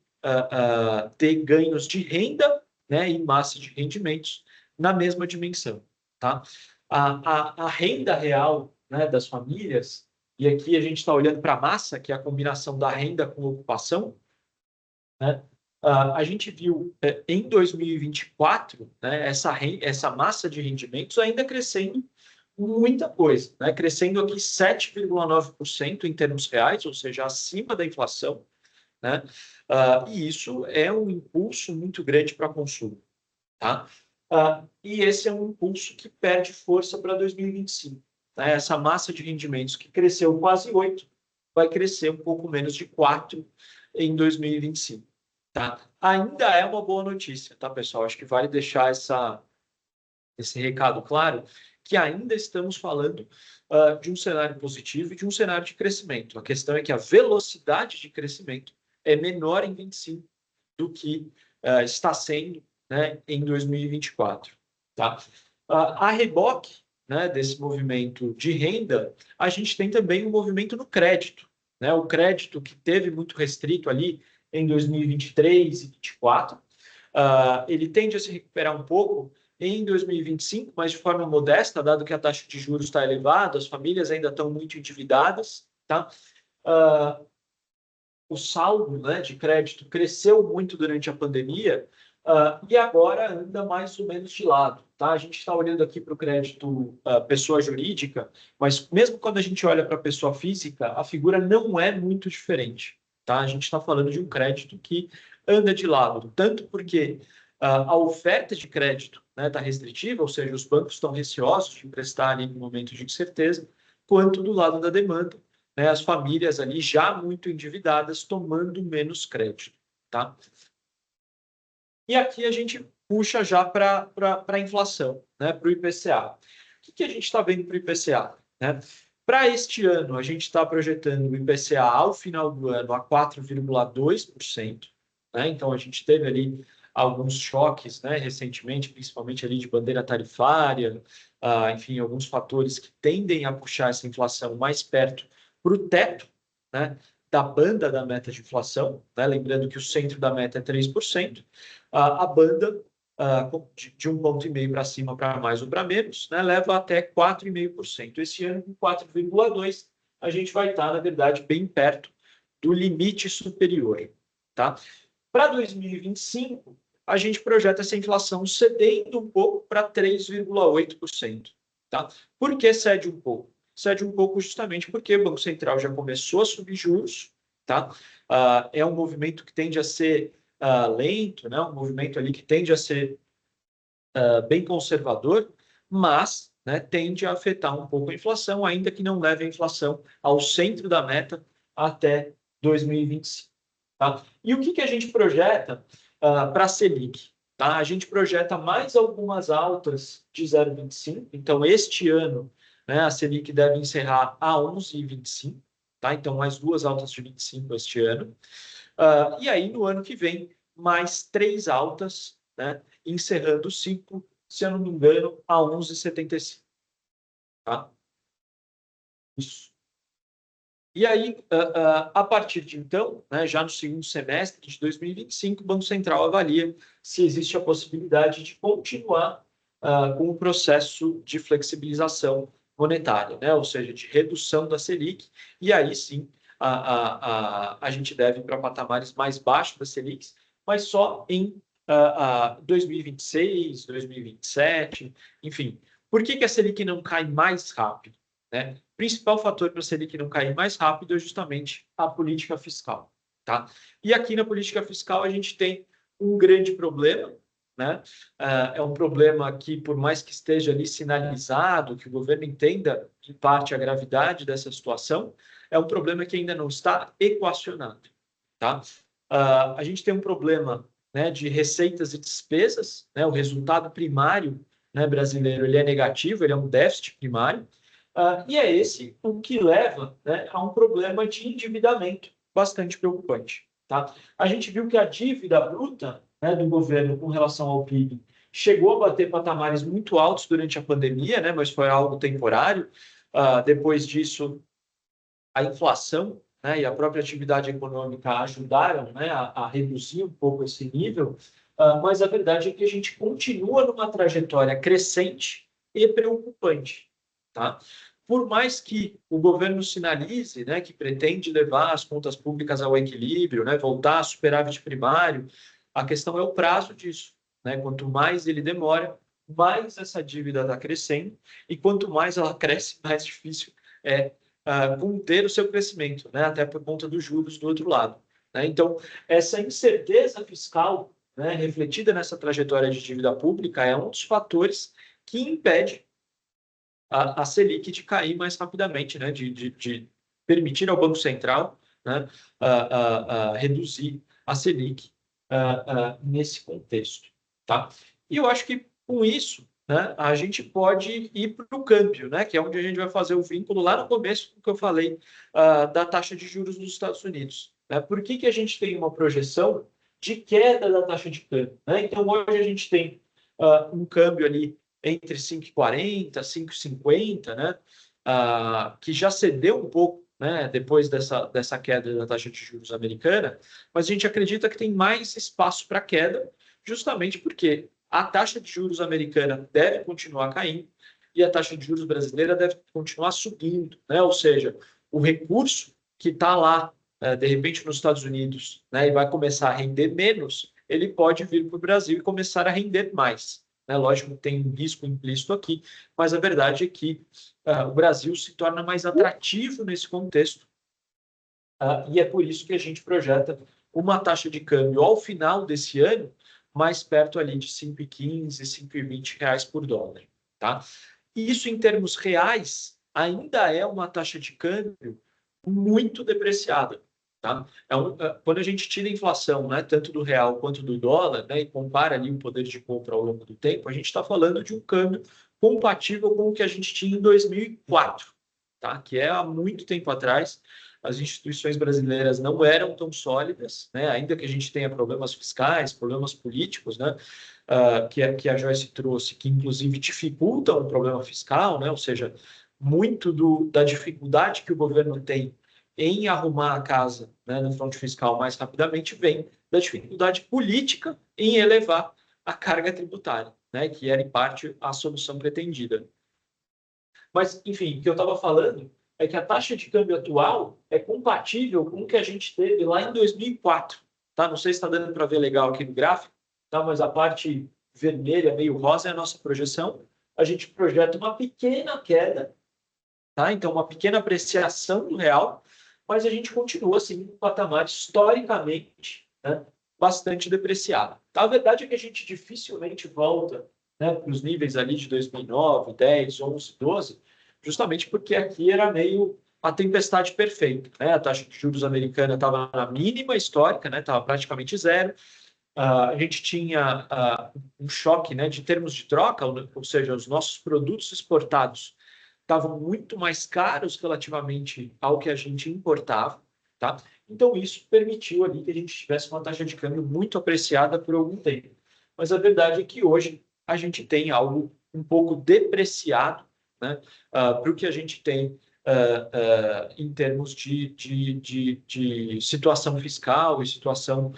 ter ganhos de renda, né, e massa de rendimentos na mesma dimensão. Tá? A renda real, né, das famílias, e aqui a gente está olhando para a massa, que é a combinação da renda com ocupação, né? A gente viu em 2024, né, essa massa de rendimentos ainda crescendo muita coisa, né? Crescendo aqui 7,9% em termos reais, ou seja, acima da inflação, né? E isso é um impulso muito grande para consumo, tá? E esse é um impulso que perde força para 2025. Né? Essa massa de rendimentos que cresceu quase 8, vai crescer um pouco menos de 4 em 2025. Tá? Ainda é uma boa notícia, tá, pessoal? Acho que vale deixar esse recado claro, que ainda estamos falando de um cenário positivo e de um cenário de crescimento. A questão é que a velocidade de crescimento é menor em 25 do que está sendo, né, em 2024. Tá? A reboque, né, desse movimento de renda, a gente tem também um movimento no crédito. Né? O crédito que teve muito restrito ali em 2023 e 2024, ele tende a se recuperar um pouco em 2025, mas de forma modesta, dado que a taxa de juros está elevada, as famílias ainda estão muito endividadas, tá? O saldo, né, de crédito cresceu muito durante a pandemia e agora anda mais ou menos de lado, tá? A gente está olhando aqui para o crédito pessoa jurídica, mas mesmo quando a gente olha para a pessoa física, a figura não é muito diferente, tá? A gente está falando de um crédito que anda de lado, tanto porque a oferta de crédito está restritiva, ou seja, os bancos estão receosos de emprestar ali no momento de incerteza, quanto do lado da demanda, né, as famílias ali já muito endividadas tomando menos crédito. Tá? E aqui a gente puxa já para a inflação, né, para o IPCA. O que a gente está vendo para o IPCA? Né? Para este ano, a gente está projetando o IPCA ao final do ano a 4,2%. Né? Então, a gente teve ali alguns choques, né, recentemente, principalmente ali de bandeira tarifária, enfim, alguns fatores que tendem a puxar essa inflação mais perto para o teto, né, da banda da meta de inflação, né? Lembrando que o centro da meta é 3%, a banda de 1,5 para cima, para mais ou para menos, né, leva até 4,5%. Esse ano, com 4,2%, a gente vai estar, na verdade, bem perto do limite superior. Tá? Para 2025, a gente projeta essa inflação cedendo um pouco para 3,8%. Tá? Por que cede um pouco? Cede um pouco justamente porque o Banco Central já começou a subir juros, tá? É um movimento que tende a ser lento, né? Um movimento ali que tende a ser bem conservador, mas, né, tende a afetar um pouco a inflação, ainda que não leve a inflação ao centro da meta até 2025. Tá? E o que a gente projeta para a Selic? Tá? A gente projeta mais algumas altas de 0,25. Então, este ano, né, a Selic deve encerrar a 11,25. Tá? Então, mais duas altas de 25 este ano. E aí, no ano que vem, mais 3 altas, né, encerrando o ciclo, se eu não me engano, a 11,75. Tá? Isso. E aí, a partir de então, né, já no segundo semestre de 2025, o Banco Central avalia se existe a possibilidade de continuar com o processo de flexibilização monetária, né, ou seja, de redução da Selic, e aí sim a gente deve ir para patamares mais baixos da Selic, mas só em 2026, 2027, enfim. Por que a Selic não cai mais rápido? Né? O principal fator para a Selic não cair mais rápido é justamente a política fiscal. Tá? E aqui na política fiscal a gente tem um grande problema, né? É um problema que, por mais que esteja ali sinalizado, que o governo entenda, em parte, a gravidade dessa situação, é um problema que ainda não está equacionado. Tá? A gente tem um problema, né, de receitas e despesas, né? O resultado primário, né, brasileiro ele é negativo, ele é um déficit primário, e é esse o que leva, né, a um problema de endividamento bastante preocupante. Tá? A gente viu que a dívida bruta, né, do governo com relação ao PIB chegou a bater patamares muito altos durante a pandemia, né, mas foi algo temporário. Depois disso, a inflação, né, e a própria atividade econômica ajudaram, né, a reduzir um pouco esse nível, mas a verdade é que a gente continua numa trajetória crescente e preocupante. Tá? Por mais que o governo sinalize, né, que pretende levar as contas públicas ao equilíbrio, né, voltar a superávit primário, a questão é o prazo disso. Né? Quanto mais ele demora, mais essa dívida está crescendo, e quanto mais ela cresce, mais difícil é conter o seu crescimento, né? Até por conta dos juros do outro lado, né? Então, essa incerteza fiscal, né, refletida nessa trajetória de dívida pública é um dos fatores que impede a Selic de cair mais rapidamente, né? De permitir ao Banco Central, né, reduzir a Selic nesse contexto, tá? E eu acho que com isso, né, a gente pode ir para o câmbio, né, que é onde a gente vai fazer o vínculo lá no começo que eu falei da taxa de juros nos Estados Unidos. Né? Por que, que a gente tem uma projeção de queda da taxa de câmbio? Né? Então, hoje a gente tem um câmbio ali entre 5,40, 5,50, né, que já cedeu um pouco, né, depois dessa queda da taxa de juros americana, mas a gente acredita que tem mais espaço para queda, justamente porque a taxa de juros americana deve continuar caindo e a taxa de juros brasileira deve continuar subindo, né? Ou seja, o recurso que está lá, de repente, nos Estados Unidos, né, e vai começar a render menos, ele pode vir para o Brasil e começar a render mais. Né? Lógico que tem um risco implícito aqui, mas a verdade é que o Brasil se torna mais atrativo nesse contexto, e é por isso que a gente projeta uma taxa de câmbio ao final desse ano mais perto ali de 5,15, 5,20 reais por dólar. Tá? E isso, em termos reais, ainda é uma taxa de câmbio muito depreciada. Tá? Quando a gente tira a inflação, né, tanto do real quanto do dólar, né, e compara ali o poder de compra ao longo do tempo, a gente está falando de um câmbio compatível com o que a gente tinha em 2004, tá? Que é há muito tempo atrás. As instituições brasileiras não eram tão sólidas, né? Ainda que a gente tenha problemas fiscais, problemas políticos, né? Que a Joyce trouxe, que inclusive dificultam o problema fiscal, né? Ou seja, muito da dificuldade que o governo tem em arrumar a casa, né, no fronte fiscal mais rapidamente vem da dificuldade política em elevar a carga tributária, né, que era em parte a solução pretendida. Mas, enfim, o que eu estava falando é que a taxa de câmbio atual é compatível com o que a gente teve lá em 2004. Tá? Não sei se está dando para ver legal aqui no gráfico, tá? Mas a parte vermelha, meio rosa, é a nossa projeção. A gente projeta uma pequena queda, tá? Então uma pequena apreciação do real, mas a gente continua assim, em um patamar historicamente, né, bastante depreciado. Tá? A verdade é que a gente dificilmente volta, né, para os níveis ali de 2009, 10, 11, 12, justamente porque aqui era meio a tempestade perfeita. Né? A taxa de juros americana estava na mínima histórica, né, estava praticamente zero. A gente tinha um choque, né, de termos de troca, ou seja, os nossos produtos exportados estavam muito mais caros relativamente ao que a gente importava, tá? Então, isso permitiu ali que a gente tivesse uma taxa de câmbio muito apreciada por algum tempo. Mas a verdade é que hoje a gente tem algo um pouco depreciado, né, para o que a gente tem em termos de situação fiscal e situação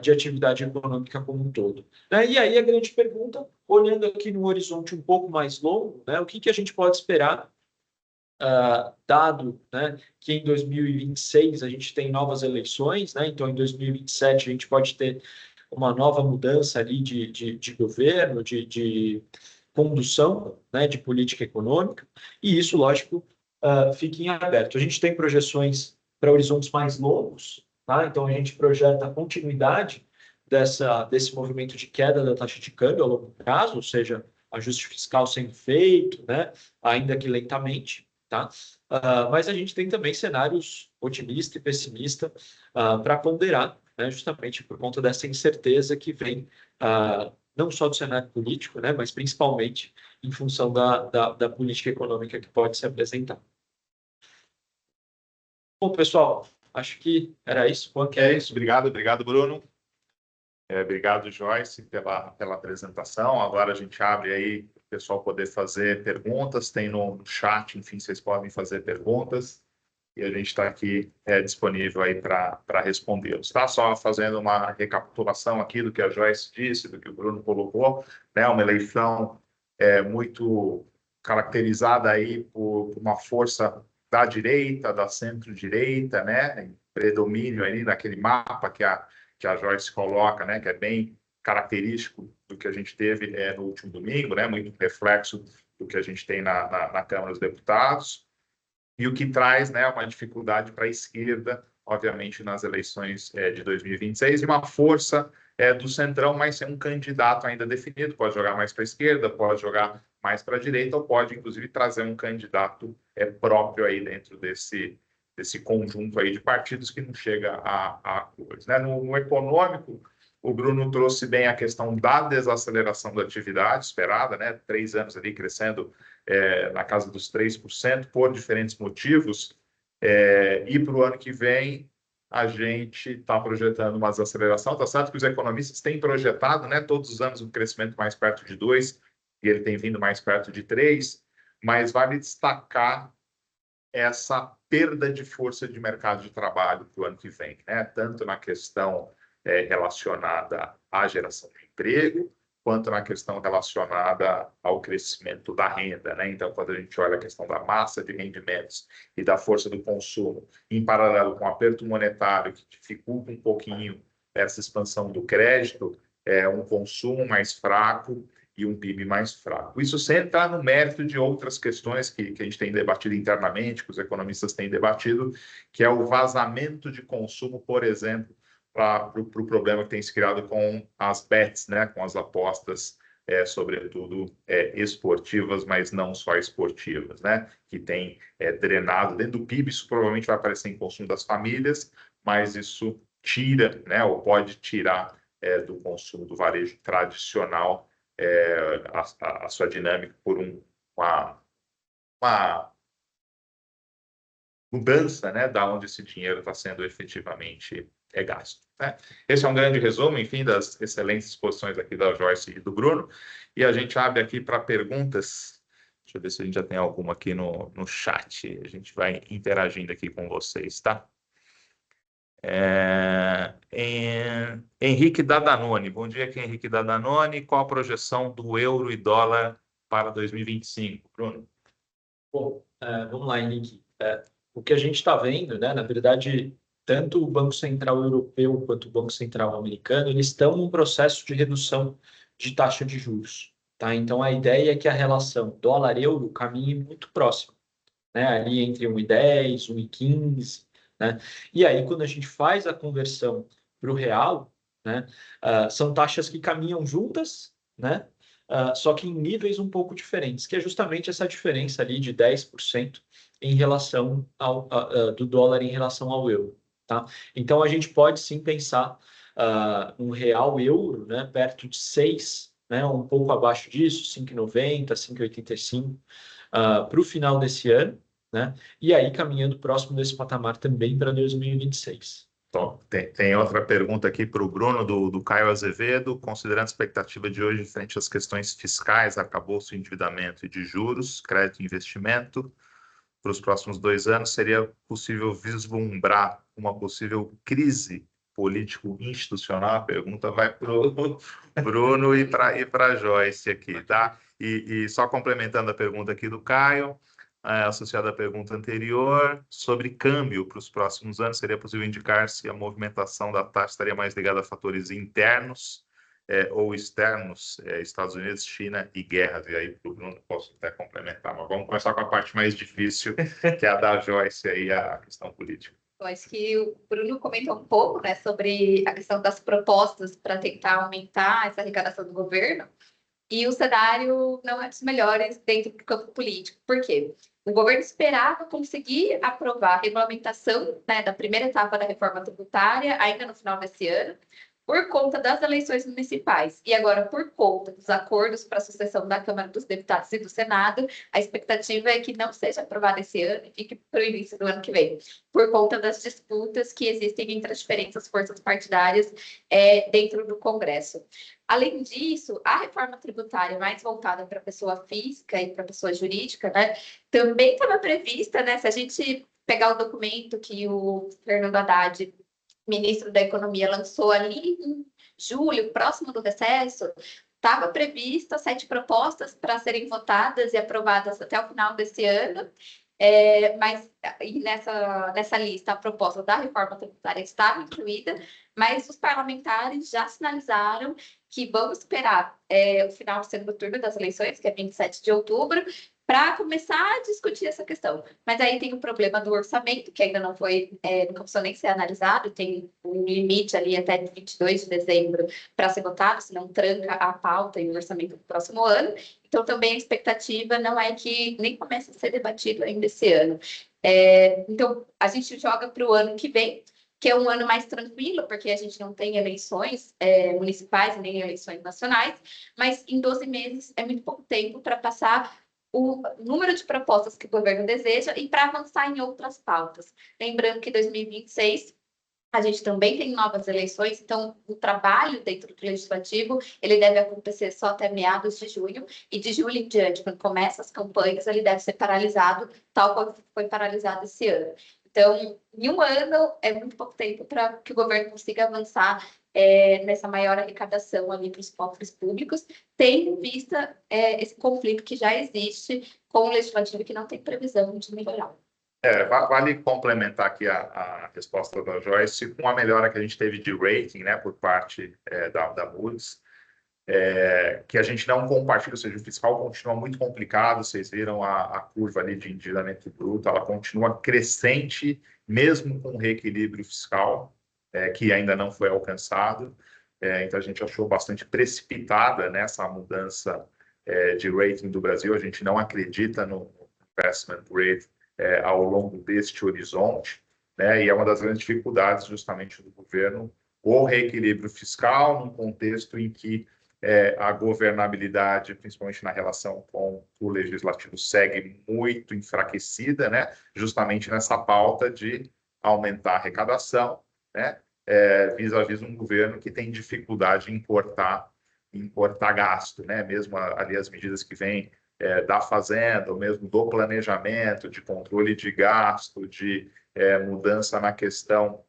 de atividade econômica como um todo. Né? E aí a grande pergunta, olhando aqui no horizonte um pouco mais longo, né, o que a gente pode esperar, dado, né, que em 2026 a gente tem novas eleições, né, então em 2027 a gente pode ter uma nova mudança ali de governo, de condução, né, de política econômica, e isso, lógico, fica em aberto. A gente tem projeções para horizontes mais longos, tá? Então a gente projeta a continuidade desse movimento de queda da taxa de câmbio a longo prazo, ou seja, ajuste fiscal sendo feito, né, ainda que lentamente, tá? Mas a gente tem também cenários otimista e pessimista para ponderar, né, justamente por conta dessa incerteza que vem não só do cenário político, né, mas principalmente em função da política econômica que pode se apresentar. Bom, pessoal, acho que era isso. É isso, obrigado, Bruno. Obrigado, Joyce, pela apresentação. Agora a gente abre aí para o pessoal poder fazer perguntas. Tem no chat, enfim, vocês podem fazer perguntas. E a gente está aqui disponível aí para respondê-los. Tá? Só fazendo uma recapitulação aqui do que a Joyce disse, do que o Bruno colocou, né? Uma eleição muito caracterizada aí por uma força da direita, da centro-direita, né? Predomínio aí naquele mapa que a Joyce coloca, né? Que é bem característico do que a gente teve no último domingo, né? Muito reflexo do que a gente tem na Câmara dos Deputados, e o que traz, né, uma dificuldade para a esquerda, obviamente, nas eleições de 2026, e uma força do Centrão, mas sem um candidato ainda definido. Pode jogar mais para a esquerda, pode jogar mais para a direita, ou pode, inclusive, trazer um candidato próprio aí dentro desse conjunto aí de partidos que não chega a acordos, né? No econômico, o Bruno trouxe bem a questão da desaceleração da atividade esperada, né? 3 anos ali crescendo na casa dos 3%, por diferentes motivos, e para o ano que vem a gente está projetando uma desaceleração. Está certo que os economistas têm projetado, né, todos os anos um crescimento mais perto de 2%, e ele tem vindo mais perto de 3%, mas vale destacar essa perda de força de mercado de trabalho para o ano que vem, né? Tanto na questão relacionada à geração de emprego, quanto na questão relacionada ao crescimento da renda, né? Então, quando a gente olha a questão da massa de rendimentos e da força do consumo, em paralelo com o aperto monetário, que dificulta um pouquinho essa expansão do crédito, um consumo mais fraco e um PIB mais fraco. Isso sem entrar no mérito de outras questões que a gente tem debatido internamente, que os economistas têm debatido, que é o vazamento de consumo, por exemplo, para o problema que tem se criado com as bets, né, com as apostas, sobretudo esportivas, mas não só esportivas, né, que tem drenado dentro do PIB. Isso provavelmente vai aparecer em consumo das famílias, mas isso tira, né, ou pode tirar do consumo do varejo tradicional a sua dinâmica por uma mudança, né, da onde esse dinheiro está sendo efetivamente gasto, né? Esse é um grande resumo, enfim, das excelentes exposições aqui da Joyce e do Bruno, e a gente abre aqui para perguntas. Deixa eu ver se a gente já tem alguma aqui no chat. A gente vai interagindo aqui com vocês, tá? Henrique da Danone. Bom dia, aqui é Henrique da Danone. Qual a projeção do euro e dólar para 2025, Bruno? Bom, vamos lá, Henrique. O que a gente está vendo, né, na verdade, tanto o Banco Central Europeu quanto o Banco Central Americano, eles estão num processo de redução de taxa de juros, tá? Então, a ideia é que a relação dólar-euro caminhe muito próximo, né, ali entre 1,10, 1,15, né? E aí, quando a gente faz a conversão para o real, né, são taxas que caminham juntas, né? Só que em níveis um pouco diferentes, que é justamente essa diferença ali de 10% em relação do dólar em relação ao euro, tá? Então, a gente pode sim pensar um real-euro, né, perto de 6, né, um pouco abaixo disso, 5,90, 5,85, para o final desse ano, né? E aí caminhando próximo desse patamar também para 2026. Então, tem outra pergunta aqui para o Bruno, do Caio Azevedo. Considerando a expectativa de hoje frente às questões fiscais, arcabouço, endividamento e de juros, crédito e investimento, para os próximos 2 anos, seria possível vislumbrar uma possível crise político-institucional? A pergunta vai para o Bruno e para a Joyce aqui, tá? E só complementando a pergunta aqui do Caio, associada à pergunta anterior, sobre câmbio para os próximos anos, seria possível indicar se a movimentação da taxa estaria mais ligada a fatores internos ou externos, Estados Unidos, China e guerras? E aí, para o Bruno, posso até complementar, mas vamos começar com a parte mais difícil, que é a da Joyce, aí, a questão política. Eu acho que o Bruno comentou um pouco, né, sobre a questão das propostas para tentar aumentar essa arrecadação do governo, e o cenário não é dos melhores dentro do campo político. Por quê? O governo esperava conseguir aprovar a regulamentação, né, da primeira etapa da reforma tributária ainda no final desse ano, por conta das eleições municipais. E agora, por conta dos acordos para a sucessão da Câmara dos Deputados e do Senado, a expectativa é que não seja aprovado esse ano e fique para o início do ano que vem, por conta das disputas que existem entre as diferentes forças partidárias dentro do Congresso. Além disso, a reforma tributária mais voltada para a pessoa física e para a pessoa jurídica, né, também estava prevista, né, se a gente pegar o documento que o Fernando Haddad, ministro da Economia, lançou ali em julho, próximo do recesso, estava prevista 7 propostas para serem votadas e aprovadas até o final desse ano, mas nessa lista a proposta da reforma tributária estava incluída, mas os parlamentares já sinalizaram que vamos esperar o final do segundo turno das eleições, que é 27 de outubro, para começar a discutir essa questão. Mas aí tem o problema do orçamento, que ainda não começou nem a ser analisado, tem um limite ali até 22 de dezembro para ser votado, senão tranca a pauta e o orçamento do próximo ano. Então, também a expectativa não é que nem comece a ser debatido ainda esse ano. Então, a gente joga para o ano que vem, que é um ano mais tranquilo, porque a gente não tem eleições municipais nem eleições nacionais, mas em 12 meses é muito pouco tempo para passar o número de propostas que o governo deseja e para avançar em outras pautas. Lembrando que 2026 a gente também tem novas eleições, então o trabalho dentro do legislativo ele deve acontecer só até meados de junho, e de julho em diante, quando começam as campanhas, ele deve ser paralisado, tal qual foi paralisado esse ano. Então, em um ano, é muito pouco tempo para que o governo consiga avançar nessa maior arrecadação ali para os cofres públicos, tendo em vista esse conflito que já existe com o legislativo que não tem previsão de melhorar. Vale complementar aqui a resposta da Joyce com a melhora que a gente teve de rating, né, por parte da Moody's, que a gente não compartilha, ou seja, o fiscal continua muito complicado, vocês viram a curva ali de endividamento bruto, ela continua crescente, mesmo com o reequilíbrio fiscal, que ainda não foi alcançado. Então, a gente achou bastante precipitada nessa mudança de rating do Brasil, a gente não acredita no investment grade ao longo deste horizonte, né? E é uma das grandes dificuldades justamente do governo, o reequilíbrio fiscal, num contexto em que a governabilidade, principalmente na relação com o legislativo, segue muito enfraquecida, né? Justamente nessa pauta de aumentar a arrecadação, né? Vis-à-vis um governo que tem dificuldade em importar gasto, né? Mesmo ali as medidas que vêm da Fazenda, ou mesmo do planejamento, de controle de gasto, de mudança na questão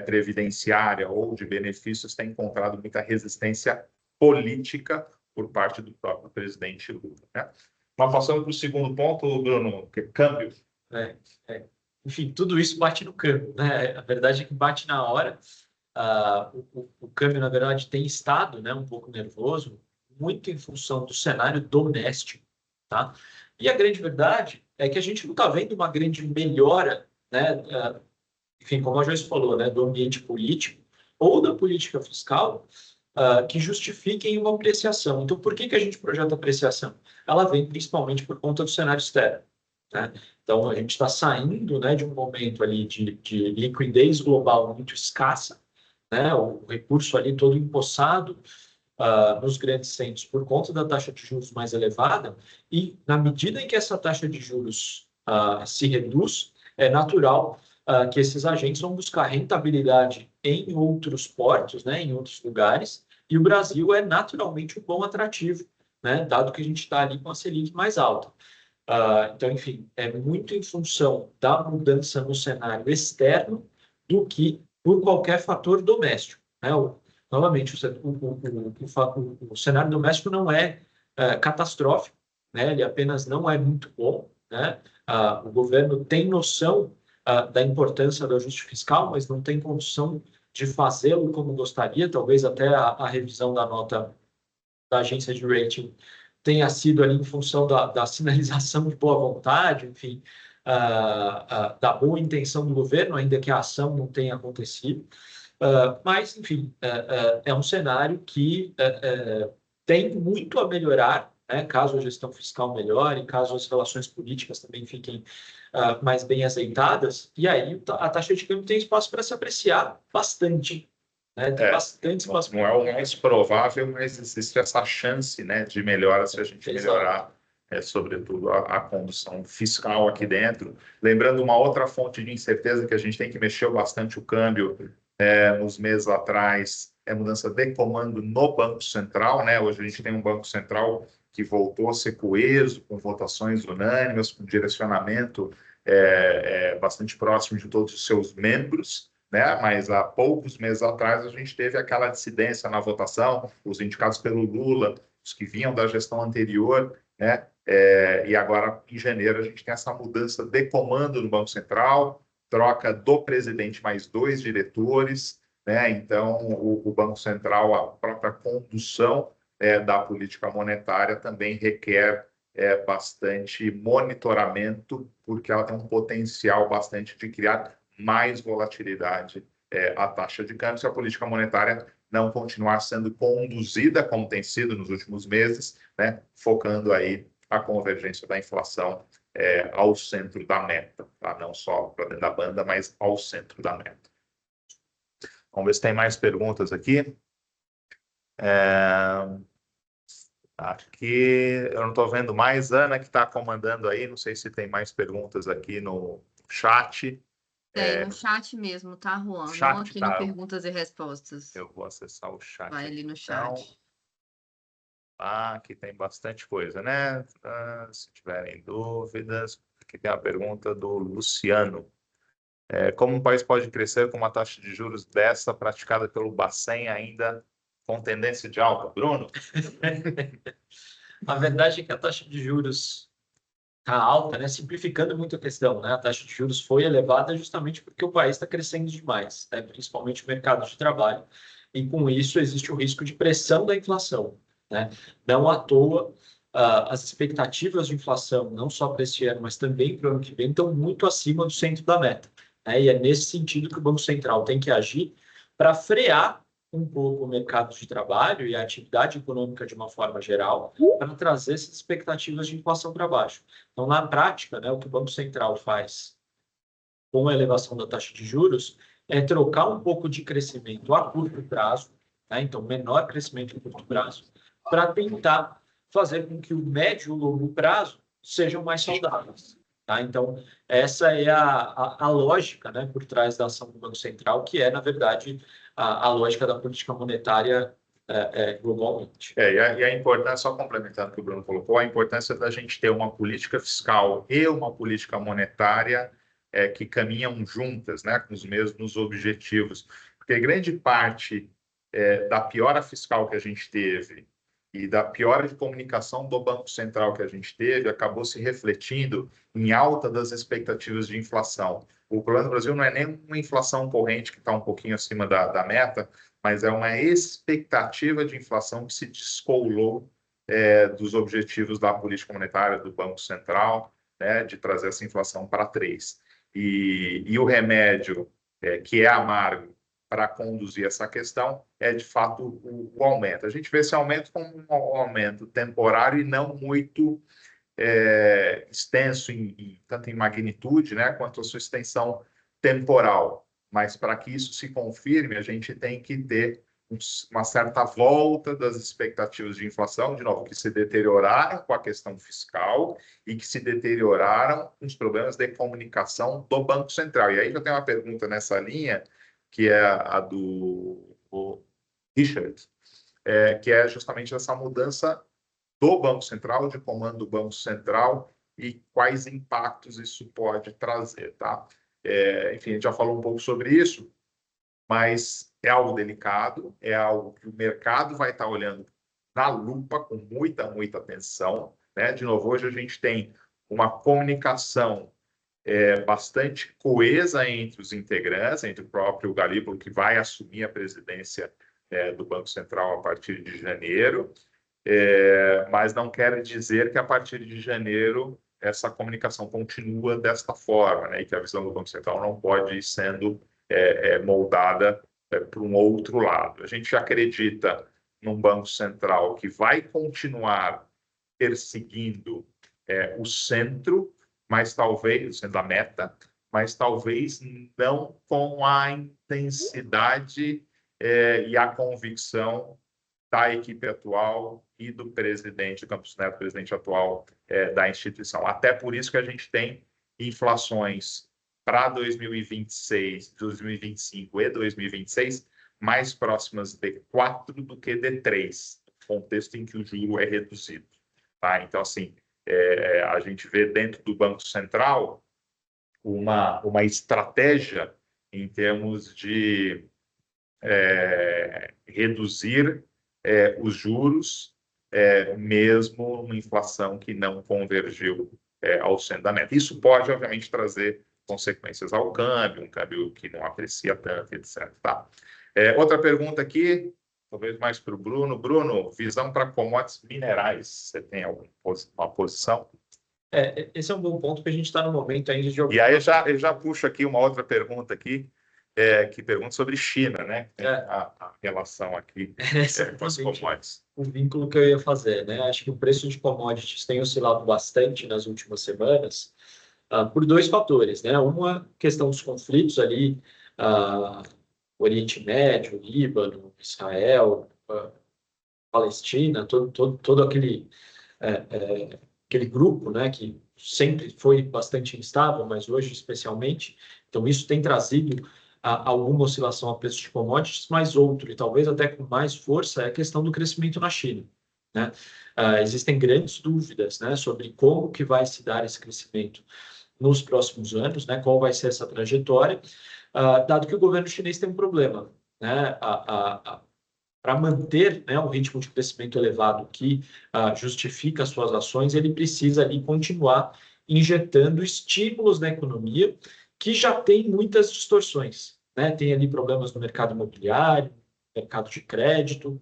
previdenciária ou de benefícios, tem encontrado muita resistência política por parte do próprio presidente Lula, né? Mas passando para o segundo ponto, Bruno, que é câmbio. Enfim, tudo isso bate no câmbio, né? A verdade é que bate na hora. O câmbio, na verdade, tem estado, né, um pouco nervoso, muito em função do cenário doméstico, tá? E a grande verdade é que a gente não está vendo uma grande melhora, né? Enfim, como a Joyce falou, né, do ambiente político ou da política fiscal, que justifiquem uma apreciação. Então, por que a gente projeta apreciação? Ela vem principalmente por conta do cenário externo, né? Então, a gente está saindo, né, de um momento ali de liquidez global muito escassa, né? O recurso ali todo empossado nos grandes centros por conta da taxa de juros mais elevada, e na medida em que essa taxa de juros se reduz, é natural que esses agentes vão buscar rentabilidade em outros portos, né, em outros lugares, e o Brasil é naturalmente um bom atrativo, né, dado que a gente está ali com a Selic mais alta. Então, enfim, é muito em função da mudança no cenário externo do que por qualquer fator doméstico, né? Novamente, o cenário doméstico não é catastrófico, né? Ele apenas não é muito bom, né? O governo tem noção da importância do ajuste fiscal, mas não tem condição de fazê-lo como gostaria. Talvez até a revisão da nota da agência de rating tenha sido ali em função da sinalização de boa vontade, enfim, da boa intenção do governo, ainda que a ação não tenha acontecido. Mas, enfim, é um cenário que tem muito a melhorar, né, caso a gestão fiscal melhore, caso as relações políticas também fiquem mais bem azeitadas, e aí a taxa de câmbio tem espaço para se apreciar bastante, né? Tem bastante espaço. Não é o mais provável, mas existe essa chance, né, de melhora se a gente melhorar, sobretudo, a condução fiscal aqui dentro. Lembrando uma outra fonte de incerteza que a gente tem que mexer bastante o câmbio nos meses atrás, é mudança de comando no Banco Central, né? Hoje a gente tem um Banco Central que voltou a ser coeso, com votações unânimes, com direcionamento bastante próximo de todos os seus membros, né? Mas há poucos meses atrás a gente teve aquela dissidência na votação, os indicados pelo Lula, os que vinham da gestão anterior, né? E agora, em janeiro, a gente tem essa mudança de comando no Banco Central, troca do presidente mais 2 diretores, né? Então, o Banco Central, a própria condução da política monetária também requer bastante monitoramento, porque ela tem um potencial bastante de criar mais volatilidade à taxa de câmbio, se a política monetária não continuar sendo conduzida como tem sido nos últimos meses, né? Focando aí a convergência da inflação ao centro da meta, tá? Não só para dentro da banda, mas ao centro da meta. Vamos ver se tem mais perguntas aqui. Aqui eu não estou vendo mais. Ana, que está comandando aí, não sei se tem mais perguntas aqui no chat. Tem no chat mesmo, tá, Juan? Chat, não aqui tá. no Perguntas e Respostas. Eu vou acessar o chat. Vai ali no então. chat. Aqui tem bastante coisa, né? Se tiverem dúvidas, aqui tem a pergunta do Luciano. Como um país pode crescer com uma taxa de juros dessa praticada pelo Bacen ainda com tendência de alta? Bruno? A verdade é que a taxa de juros está alta, né? Simplificando muito a questão, né? A taxa de juros foi elevada justamente porque o país está crescendo demais, né? Principalmente o mercado de trabalho, e com isso existe o risco de pressão da inflação, né? Não à toa, as expectativas de inflação, não só para este ano, mas também para o ano que vem, estão muito acima do centro da meta, né? E é nesse sentido que o Banco Central tem que agir para frear um pouco o mercado de trabalho e a atividade econômica de uma forma geral, para trazer essas expectativas de inflação para baixo. Então, na prática, né, o que o Banco Central faz com a elevação da taxa de juros é trocar um pouco de crescimento a curto prazo, né, então menor crescimento a curto prazo, para tentar fazer com que o médio e o longo prazo sejam mais saudáveis. Tá? Então, essa é a lógica, né, por trás da ação do Banco Central, que é, na verdade, a lógica da política monetária globalmente. E a importância, só complementando o que o Bruno colocou, a importância da gente ter uma política fiscal e uma política monetária que caminham juntas, né, com os mesmos objetivos. Porque grande parte da piora fiscal que a gente teve e da piora de comunicação do Banco Central que a gente teve acabou se refletindo em alta das expectativas de inflação. O problema do Brasil não é nem uma inflação corrente que está um pouquinho acima da meta, mas é uma expectativa de inflação que se descolou dos objetivos da política monetária do Banco Central, né, de trazer essa inflação para 3. E o remédio, que é amargo, para conduzir essa questão, é de fato o aumento. A gente vê esse aumento como um aumento temporário e não muito extenso, tanto em magnitude, né, quanto a sua extensão temporal. Mas para que isso se confirme, a gente tem que ter uma certa volta das expectativas de inflação, de novo, que se deterioraram com a questão fiscal e que se deterioraram com os problemas de comunicação do Banco Central. E aí já tem uma pergunta nessa linha, que é a do Richard, que é justamente essa mudança do Banco Central, de comando do Banco Central, e quais impactos isso pode trazer, tá? Enfim, a gente já falou um pouco sobre isso, mas é algo delicado, é algo que o mercado vai estar olhando na lupa com muita, muita atenção, né? De novo, hoje a gente tem uma comunicação bastante coesa entre os integrantes, entre o próprio Galípolo, que vai assumir a presidência do Banco Central a partir de janeiro, mas não quer dizer que a partir de janeiro essa comunicação continua desta forma, né, e que a visão do Banco Central não pode ir sendo moldada para um outro lado. A gente acredita num Banco Central que vai continuar perseguindo o centro, mas talvez, o centro da meta, mas talvez não com a intensidade e a convicção da equipe atual e do presidente Campos Neto, presidente atual da instituição. Até por isso que a gente tem inflações para 2026, 2025 e 2026 mais próximas de 4 do que de 3, contexto em que o juro é reduzido. Tá? Então, assim, a gente vê dentro do Banco Central uma estratégia em termos de reduzir os juros, mesmo uma inflação que não convergiu ao centro da meta. Isso pode, obviamente, trazer consequências ao câmbio, um câmbio que não aprecia tanto, etc. Tá? Outra pergunta aqui, talvez mais para o Bruno. Bruno, visão para commodities minerais, você tem alguma posição? Esse é um bom ponto, porque a gente está no momento ainda de... E aí eu já puxo aqui uma outra pergunta aqui, que pergunta sobre China, né? A relação aqui com as commodities. O vínculo que eu ia fazer, né? Acho que o preço de commodities tem oscilado bastante nas últimas semanas, por dois fatores, né? Uma questão dos conflitos ali, Oriente Médio, Líbano, Israel, Palestina, todo aquele grupo, né, que sempre foi bastante instável, mas hoje especialmente. Então, isso tem trazido alguma oscilação a preços de commodities, mas outro, e talvez até com mais força, é a questão do crescimento na China, né? Existem grandes dúvidas, né, sobre como que vai se dar esse crescimento nos próximos anos, né, qual vai ser essa trajetória, dado que o governo chinês tem um problema, né, para manter, né, um ritmo de crescimento elevado que justifica as suas ações, ele precisa ali continuar injetando estímulos na economia que já tem muitas distorções, né? Tem ali problemas no mercado imobiliário, mercado de crédito,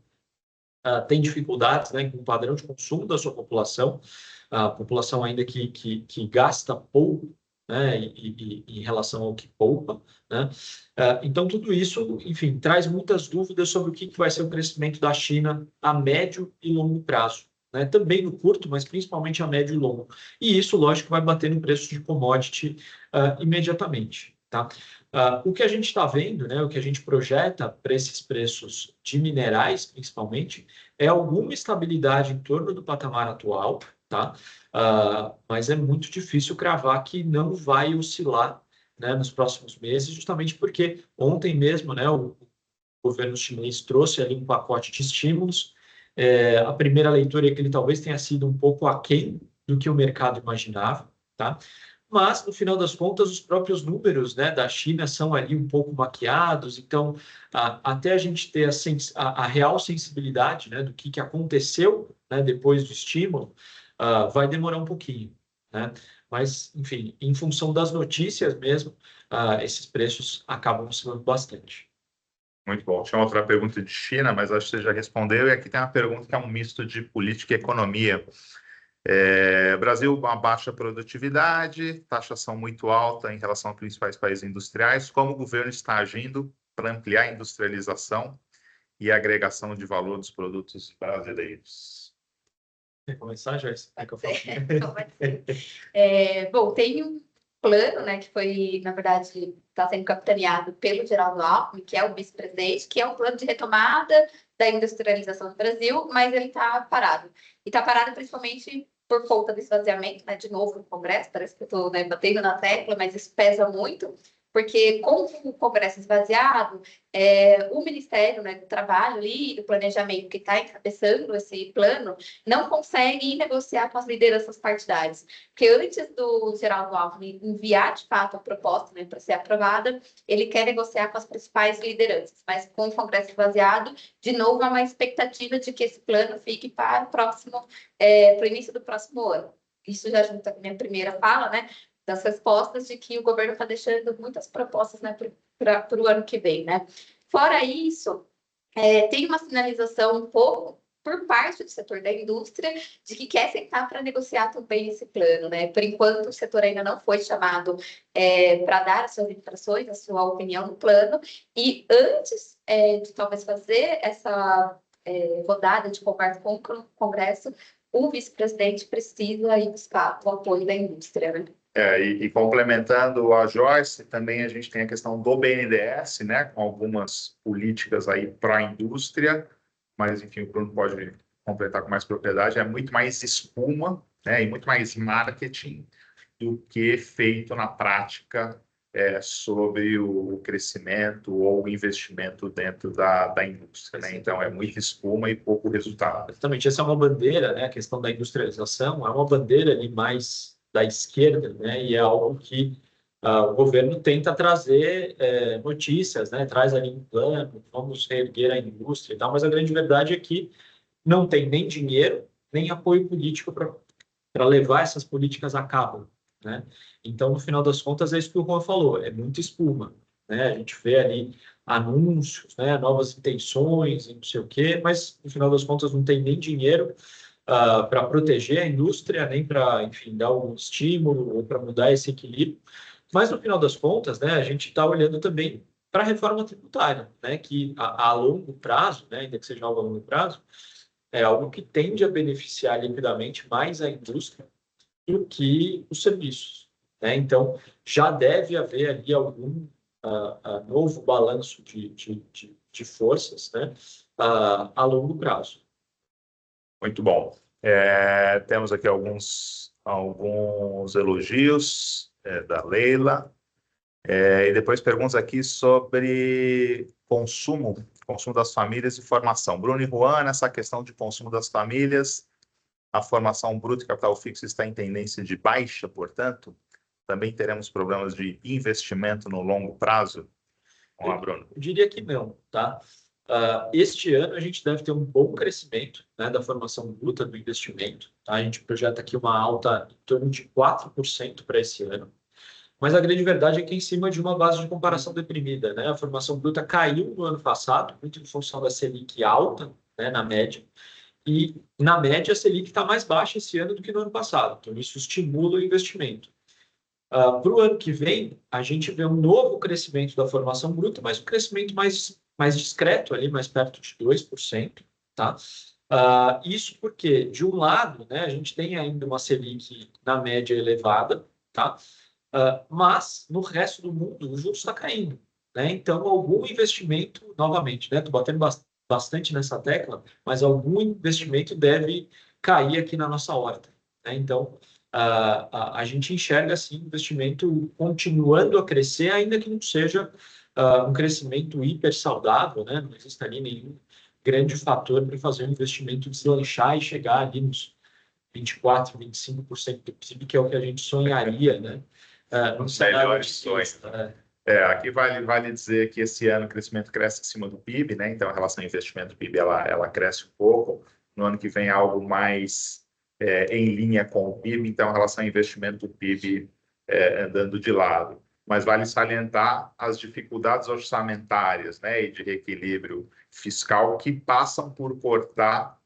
tem dificuldades, né, com o padrão de consumo da sua população, a população ainda que gasta pouco, né, em relação ao que poupa, né? Então, tudo isso, enfim, traz muitas dúvidas sobre o que vai ser o crescimento da China a médio e longo prazo, né? Também no curto, mas principalmente a médio e longo. E isso, lógico, vai bater no preço de commodity imediatamente, tá? O que a gente está vendo, né, o que a gente projeta para esses preços de minerais, principalmente, é alguma estabilidade em torno do patamar atual, tá? Mas é muito difícil cravar que não vai oscilar, né, nos próximos meses, justamente porque ontem mesmo, né, o governo chinês trouxe ali um pacote de estímulos. A primeira leitura é que ele talvez tenha sido um pouco aquém do que o mercado imaginava, tá? Mas, no final das contas, os próprios números, né, da China são ali um pouco maquiados, então, até a gente ter a real sensibilidade, né, do que aconteceu, né, depois do estímulo, vai demorar um pouquinho, né? Mas, enfim, em função das notícias mesmo, esses preços acabam oscilando bastante. Muito bom. Tinha outra pergunta de China, mas acho que você já respondeu. E aqui tem uma pergunta que é um misto de política e economia. Brasil, uma baixa produtividade, taxação muito alta em relação aos principais países industriais. Como o governo está agindo para ampliar a industrialização e a agregação de valor dos produtos brasileiros? Quer começar, Joyce? Bom, tem um plano, né, que foi, na verdade, está sendo capitaneado pelo Geraldo Alckmin, que é o vice-presidente, que é um plano de retomada da industrialização do Brasil, mas ele está parado. E está parado principalmente por conta do esvaziamento, né, de novo no Congresso, parece que eu estou, né, batendo na tecla, mas isso pesa muito, porque com o Congresso esvaziado, o Ministério, né, do Trabalho ali, do Planejamento, que está encabeçando esse plano, não consegue negociar com as lideranças partidárias. Porque antes do Geraldo Alckmin enviar, de fato, a proposta, né, para ser aprovada, ele quer negociar com as principais lideranças. Mas com o Congresso esvaziado, de novo, há uma expectativa de que esse plano fique para o início do próximo ano. Isso já junta com a minha primeira fala, né, das respostas de que o governo está deixando muitas propostas, né, para o ano que vem, né? Fora isso, tem uma sinalização um pouco por parte do setor da indústria de que quer sentar para negociar também esse plano, né? Por enquanto, o setor ainda não foi chamado para dar as suas impressões, a sua opinião no plano, e antes de talvez fazer essa rodada de conversa com o Congresso, o vice-presidente precisa ir buscar o apoio da indústria, né? E complementando a Joyce, também a gente tem a questão do BNDES, né, com algumas políticas aí para a indústria, mas, enfim, o Bruno pode completar com mais propriedade, é muito mais espuma, né, e muito mais marketing do que feito na prática sobre o crescimento ou o investimento dentro da indústria, né? Então, é muita espuma e pouco resultado. Exatamente, essa é uma bandeira, né, a questão da industrialização, é uma bandeira ali mais da esquerda, né, e é algo que o governo tenta trazer notícias, né, traz ali um plano, vamos reerguer a indústria e tal, mas a grande verdade é que não tem nem dinheiro, nem apoio político para levar essas políticas a cabo, né? Então, no final das contas, é isso que o Juan falou, é muita espuma, né? A gente vê ali anúncios, né? Novas intenções, e não sei o quê, mas, no final das contas, não tem nem dinheiro para proteger a indústria, nem para, enfim, dar um estímulo ou para mudar esse equilíbrio. Mas, no final das contas, né, a gente está olhando também para a reforma tributária, né, que a longo prazo, né, ainda que seja algo a longo prazo, é algo que tende a beneficiar liquidamente mais a indústria do que os serviços, né? Então, já deve haver ali algum novo balanço de forças, né, a longo prazo. Muito bom. Temos aqui alguns elogios da Leila. E depois perguntas aqui sobre consumo das famílias e formação. Bruno e Juan, nessa questão de consumo das famílias, a formação bruta e capital fixo está em tendência de baixa, portanto, também teremos problemas de investimento no longo prazo? Vamos lá, Bruno. Eu diria que não, tá? Este ano a gente deve ter um bom crescimento, né, da formação bruta do investimento, tá? A gente projeta aqui uma alta em torno de 4% para esse ano. Mas a grande verdade é que em cima de uma base de comparação deprimida, né? A formação bruta caiu no ano passado, muito em função da Selic alta, né, na média, e na média a Selic está mais baixa esse ano do que no ano passado, então isso estimula o investimento. Para o ano que vem, a gente vê um novo crescimento da formação bruta, mas um crescimento mais discreto, ali, mais perto de 2%, tá? Isso porque, de um lado, né, a gente tem ainda uma Selic na média elevada, tá? Mas no resto do mundo o juros está caindo, né? Então algum investimento, novamente, né? Estou batendo bastante nessa tecla, mas algum investimento deve cair aqui na nossa horta, né? Então a gente enxerga assim investimento continuando a crescer, ainda que não seja um crescimento hiper saudável, né? Não existe ali nenhum grande fator para fazer um investimento deslanchar e chegar ali nos 24%, 25% do PIB, que é o que a gente sonharia, né? Melhores sonhos. Aqui vale dizer que esse ano o crescimento cresce acima do PIB, né? Então a relação investimento-PIB ela cresce um pouco. No ano que vem algo mais em linha com o PIB, então a relação investimento-PIB andando de lado. Mas vale salientar as dificuldades orçamentárias, né, e de reequilíbrio fiscal que passam por cortar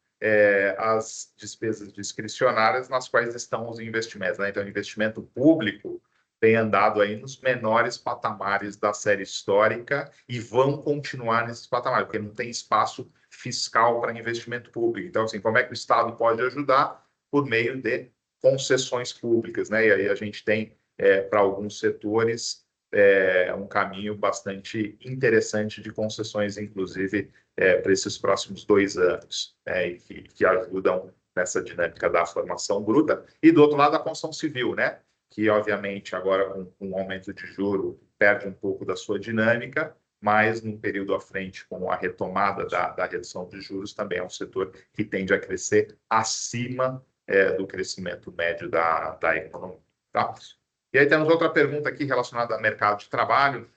as despesas discricionárias nas quais estão os investimentos, né? Então o investimento público tem andado aí nos menores patamares da série histórica e vão continuar nesses patamares, porque não tem espaço fiscal para investimento público. Então, assim, como é que o Estado pode ajudar? Por meio de concessões públicas, né? E aí a gente tem, para alguns setores, um caminho bastante interessante de concessões, inclusive, para esses próximos 2 anos, e que ajudam nessa dinâmica da formação bruta. E, do outro lado, a construção civil, né? Que, obviamente, agora com um aumento de juro, perde um pouco da sua dinâmica, mas no período à frente, com a retomada da redução de juros, também é um setor que tende a crescer acima do crescimento médio da economia. Tá? E aí temos outra pergunta aqui relacionada ao mercado de trabalho. Vou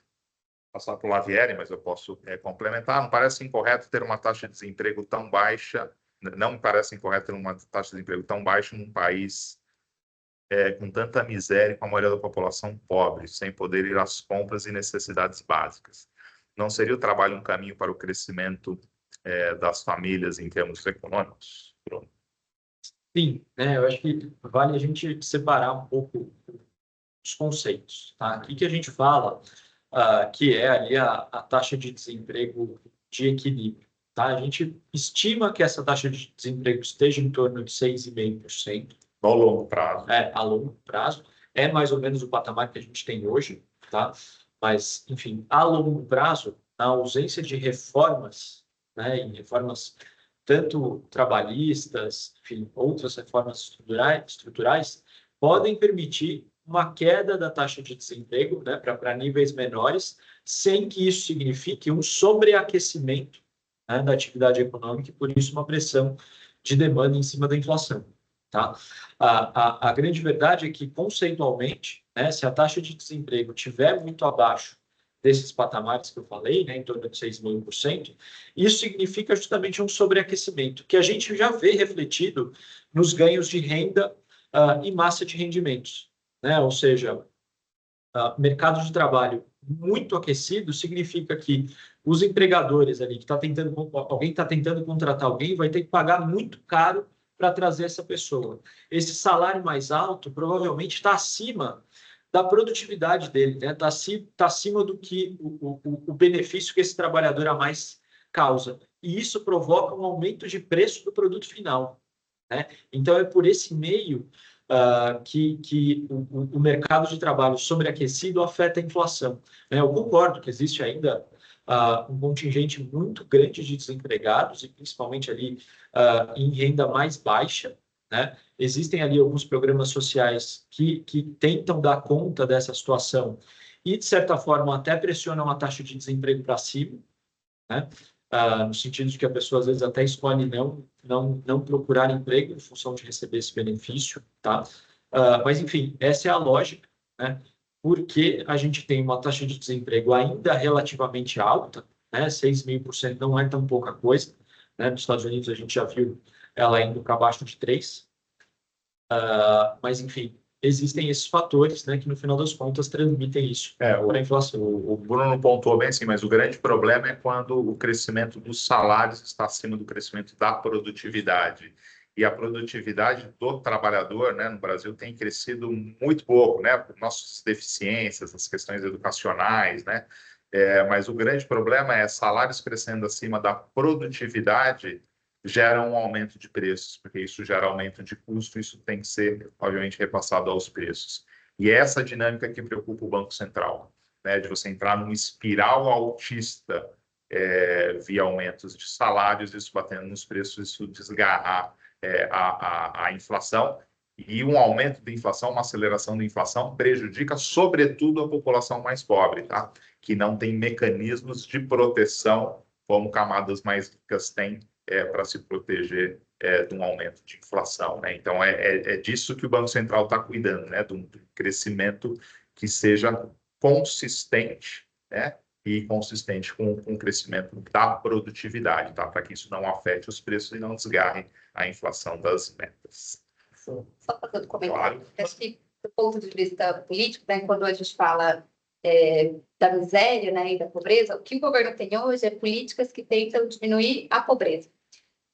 passar para o Lavieri, mas eu posso complementar. Não parece incorreto ter uma taxa de desemprego tão baixa, não me parece incorreto ter uma taxa de desemprego tão baixa num país com tanta miséria, com a maioria da população pobre, sem poder ir às compras e necessidades básicas. Não seria o trabalho um caminho para o crescimento das famílias em termos econômicos? Pronto. Sim, né? Eu acho que vale a gente separar um pouco os conceitos, tá? O que a gente fala que é ali a taxa de desemprego de equilíbrio, tá? A gente estima que essa taxa de desemprego esteja em torno de 6,5%. Ao longo prazo. A longo prazo. É mais ou menos o patamar que a gente tem hoje, tá? Mas, enfim, a longo prazo, na ausência de reformas, né, e reformas tanto trabalhistas, enfim, outras reformas estruturais, podem permitir uma queda da taxa de desemprego, né, para níveis menores, sem que isso signifique um sobreaquecimento, né, da atividade econômica e, por isso, uma pressão de demanda em cima da inflação. Tá? A grande verdade é que, conceitualmente, né, se a taxa de desemprego estiver muito abaixo desses patamares que eu falei, né, em torno de 6,5%, isso significa justamente um sobreaquecimento, que a gente já vê refletido nos ganhos de renda e massa de rendimentos. né? Ou seja, mercado de trabalho muito aquecido significa que os empregadores ali alguém está tentando contratar alguém, vai ter que pagar muito caro para trazer essa pessoa. Esse salário mais alto provavelmente está acima da produtividade dele, né? Tá acima do que o benefício que esse trabalhador a mais causa. E isso provoca um aumento de preço do produto final, né? Então, é por esse meio que o mercado de trabalho sobreaquecido afeta a inflação, né? Eu concordo que existe ainda um contingente muito grande de desempregados, e principalmente ali em renda mais baixa, né? Existem ali alguns programas sociais que tentam dar conta dessa situação e, de certa forma, até pressionam a taxa de desemprego para cima, né? No sentido de que a pessoa, às vezes, até escolhe não procurar emprego em função de receber esse benefício, tá? Mas, enfim, essa é a lógica, né? Porque a gente tem uma taxa de desemprego ainda relativamente alta, né? 6,5% não é tão pouca coisa, né? Nos Estados Unidos, a gente já viu ela indo para baixo de 3%, mas, enfim, existem esses fatores, né, que no final das contas transmitem isso para a inflação. O Bruno pontuou bem assim, mas o grande problema é quando o crescimento dos salários está acima do crescimento da produtividade. E a produtividade do trabalhador, né, no Brasil tem crescido muito pouco, né, por nossas deficiências, as questões educacionais, né, mas o grande problema é salários crescendo acima da produtividade gera um aumento de preços, porque isso gera aumento de custo, isso tem que ser, obviamente, repassado aos preços. E essa dinâmica que preocupa o Banco Central, né, de você entrar numa espiral altista via aumentos de salários, isso batendo nos preços, isso desgarrar a inflação, e um aumento da inflação, uma aceleração da inflação prejudica, sobretudo, a população mais pobre, tá? Que não tem mecanismos de proteção como camadas mais ricas têm para se proteger de um aumento de inflação, né? Então, é disso que o Banco Central está cuidando, né? De um crescimento que seja consistente, né? E consistente com o crescimento da produtividade, tá? Para que isso não afete os preços e não desgarre a inflação das metas. Só fazendo um comentário, Claro. acho que do ponto de vista político, né, quando a gente fala da miséria, né, e da pobreza, o que o governo tem hoje é políticas que tentam diminuir a pobreza,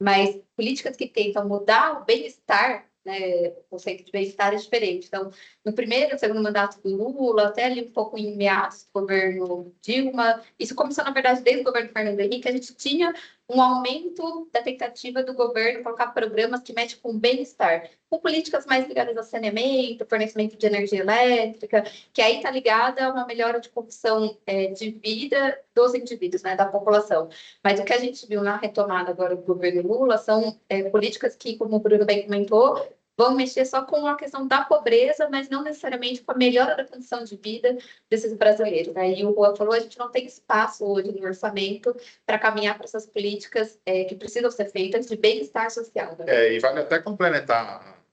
mas políticas que tentam mudar o bem-estar, né, o conceito de bem-estar é diferente. Então, no primeiro e segundo mandato do Lula, até ali um pouco em meados do governo Dilma, isso começou, na verdade, desde o governo Fernando Henrique, a gente tinha um aumento da tentativa do governo colocar programas que mexem com bem-estar, com políticas mais ligadas a saneamento, fornecimento de energia elétrica, que aí está ligada a uma melhora de condição de vida dos indivíduos, né, da população. Mas o que a gente viu na retomada agora do governo Lula são políticas que, como o Bruno bem comentou, vão mexer só com a questão da pobreza, mas não necessariamente com a melhora da condição de vida desses brasileiros, né? E o Juan falou, a gente não tem espaço hoje no orçamento para caminhar para essas políticas que precisam ser feitas de bem-estar social. Né? E vale até complementar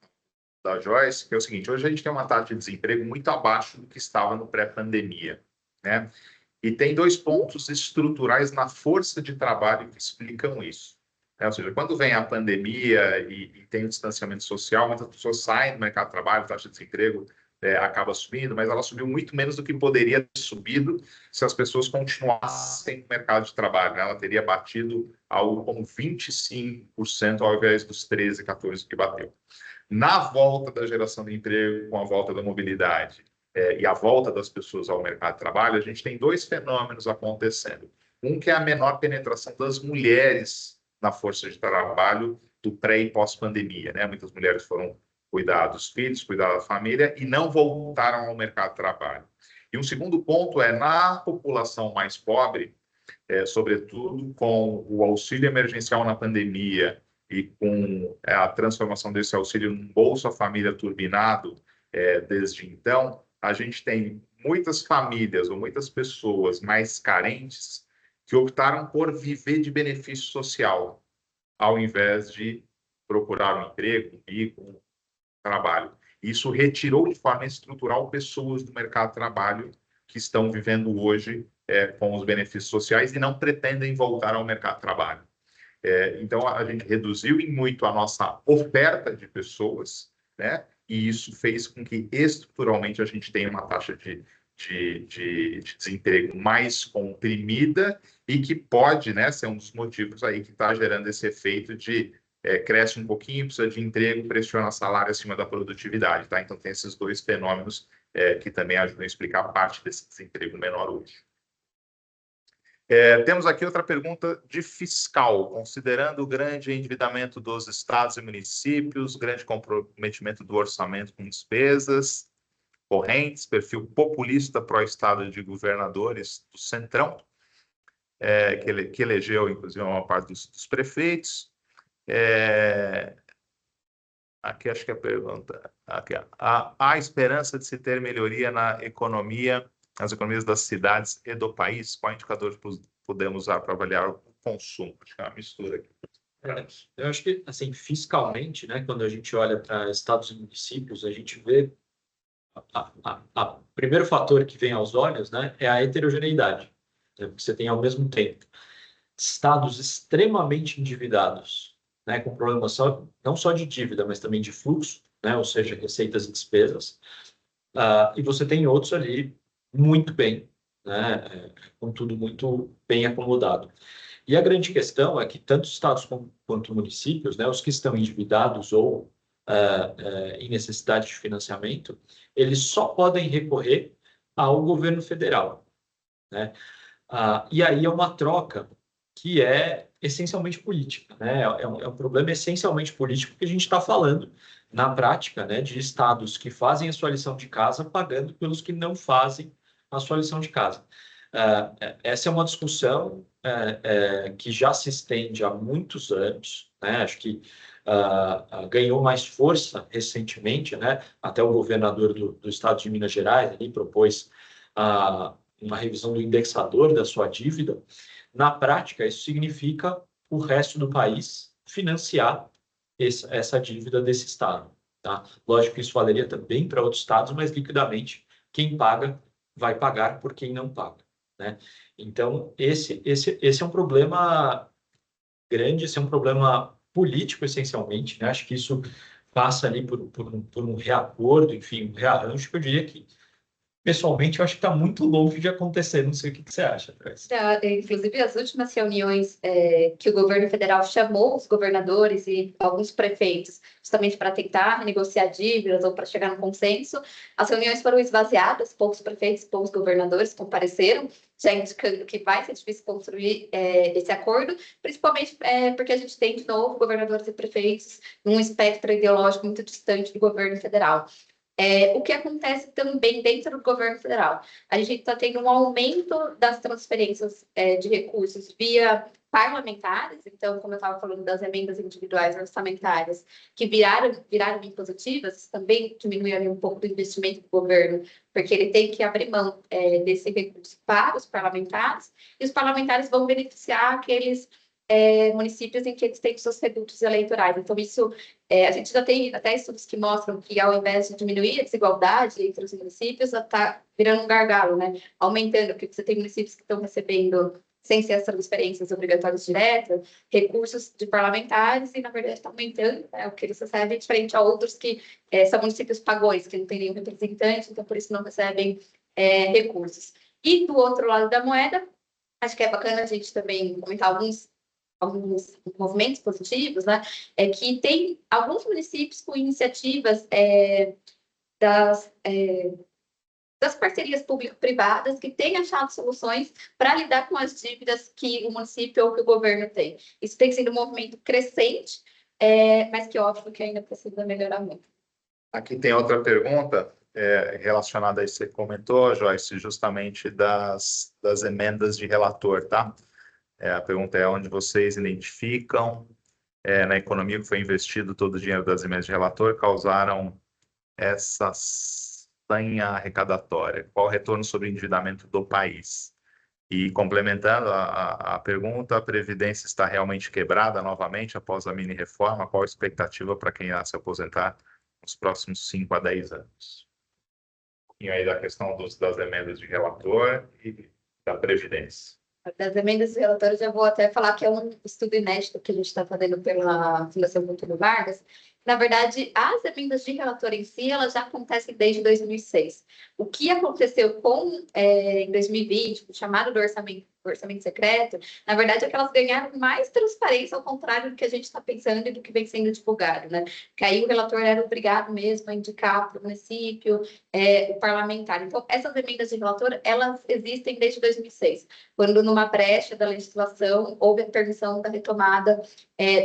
da Joyce, que é o seguinte, hoje a gente tem uma taxa de desemprego muito abaixo do que estava no pré-pandemia, né? E tem dois pontos estruturais na força de trabalho que explicam isso. Ou seja, quando vem a pandemia e tem o distanciamento social, muitas pessoas saem do mercado de trabalho, a taxa de desemprego acaba subindo, mas ela subiu muito menos do que poderia ter subido se as pessoas continuassem no mercado de trabalho, né? Ela teria batido algo como 25% ao invés dos 13%, 14% que bateu. Na volta da geração de emprego, com a volta da mobilidade e a volta das pessoas ao mercado de trabalho, a gente tem dois fenômenos acontecendo. Um que é a menor penetração das mulheres na força de trabalho do pré e pós-pandemia, né? Muitas mulheres foram cuidar dos filhos, cuidar da família e não voltaram ao mercado de trabalho. E um segundo ponto é na população mais pobre, sobretudo com o auxílio emergencial na pandemia e com a transformação desse auxílio num Bolsa Família turbinado desde então, a gente tem muitas famílias ou muitas pessoas mais carentes que optaram por viver de benefício social, ao invés de procurar um emprego, um bico, um trabalho. Isso retirou de forma estrutural pessoas do mercado de trabalho que estão vivendo hoje com os benefícios sociais e não pretendem voltar ao mercado de trabalho. Então, a gente reduziu em muito a nossa oferta de pessoas, né? e isso fez com que estruturalmente a gente tenha uma taxa de desemprego mais comprimida e que pode, né, ser um dos motivos aí que está gerando esse efeito de cresce um pouquinho, precisa de emprego, pressiona salário acima da produtividade, tá? Então tem esses dois fenômenos que também ajudam a explicar parte desse desemprego menor hoje. Temos aqui outra pergunta de fiscal, considerando o grande endividamento dos estados e municípios, grande comprometimento do orçamento com despesas correntes, perfil populista pró-estado de governadores do Centrão, que elegeu, inclusive, uma parte dos prefeitos. Aqui acho que a pergunta... Aqui, há esperança de se ter melhoria nas economias das cidades e do país? Qual indicador podemos usar para avaliar o consumo? Acho que é uma mistura aqui. Eu acho que, assim, fiscalmente, né, quando a gente olha para estados e municípios, a gente vê o primeiro fator que vem aos olhos, né, é a heterogeneidade, né, porque você tem, ao mesmo tempo, estados extremamente endividados, né, com problemas não só de dívida, mas também de fluxo, né, ou seja, receitas e despesas, e você tem outros ali muito bem, né, com tudo muito bem acomodado. E a grande questão é que tanto estados quanto municípios, né, os que estão endividados ou em necessidade de financiamento, eles só podem recorrer ao governo federal, né? E aí é uma troca que é essencialmente política, né? É um problema essencialmente político que a gente está falando na prática, né, de estados que fazem a sua lição de casa pagando pelos que não fazem a sua lição de casa. Essa é uma discussão que já se estende há muitos anos, né? Acho que ganhou mais força recentemente, né? Até o governador do estado de Minas Gerais ali propôs uma revisão do indexador da sua dívida. Na prática, isso significa o resto do país financiar essa dívida desse estado, tá? Lógico que isso valeria também para outros estados, mas liquidamente quem paga vai pagar por quem não paga, né? Então, esse é um problema grande, esse é um problema político, essencialmente, né? Acho que isso passa ali por um reacordo, enfim, um rearranjo, que eu diria que, pessoalmente, eu acho que está muito longe de acontecer. Não sei o que você acha, Thais. Inclusive, as últimas reuniões que o governo federal chamou os governadores e alguns prefeitos, justamente para tentar renegociar dívidas ou para chegar no consenso, as reuniões foram esvaziadas, poucos prefeitos, poucos governadores compareceram, já indicando que vai ser difícil construir esse acordo, principalmente porque a gente tem, de novo, governadores e prefeitos num espectro ideológico muito distante do governo federal. O que acontece também dentro do governo federal? A gente está tendo um aumento das transferências de recursos via parlamentares, então, como eu estava falando das emendas individuais orçamentárias, que viraram bem positivas, isso também diminui ali um pouco do investimento do governo, porque ele tem que abrir mão desse recurso para os parlamentares, e os parlamentares vão beneficiar aqueles municípios em que eles têm seus redutos eleitorais. Então, isso, a gente já tem até estudos que mostram que, ao invés de diminuir a desigualdade entre os municípios, está virando um gargalo, né? Aumentando, porque você tem municípios que estão recebendo, sem ser as transferências obrigatórias diretas, recursos de parlamentares, e, na verdade, está aumentando, né, o que eles recebem, frente a outros que são municípios pagões, que não têm nenhum representante, então, por isso, não recebem recursos. E, do outro lado da moeda, acho que é bacana a gente também comentar alguns movimentos positivos, né? Que tem alguns municípios com iniciativas das parcerias público-privadas que têm achado soluções para lidar com as dívidas que o município ou que o governo tem. Isso tem sido um movimento crescente, mas que óbvio que ainda precisa melhorar muito. Aqui tem outra pergunta relacionada a isso que você comentou, Joyce, justamente das emendas de relator, tá? A pergunta é onde vocês identificam na economia que foi investido todo o dinheiro das emendas de relator, causaram essa sanha arrecadatória? Qual o retorno sobre o endividamento do país? E complementando a pergunta, a Previdência está realmente quebrada novamente após a mini-reforma? Qual a expectativa para quem irá se aposentar nos próximos 5 a 10 anos? Um pouquinho aí da questão das emendas de relator e da Previdência. Das emendas de relator, eu já vou até falar que é um estudo inédito que a gente está fazendo pela Fundação Getúlio Vargas, Na verdade, as emendas de relator em si, elas já acontecem desde 2006. O que aconteceu em 2020, o chamado do orçamento secreto, na verdade, é que elas ganharam mais transparência, ao contrário do que a gente está pensando e do que vem sendo divulgado, né? Que aí o relator era obrigado mesmo a indicar para o município o parlamentar. Então, essas emendas de relator, elas existem desde 2006, quando numa brecha da legislação houve a permissão da retomada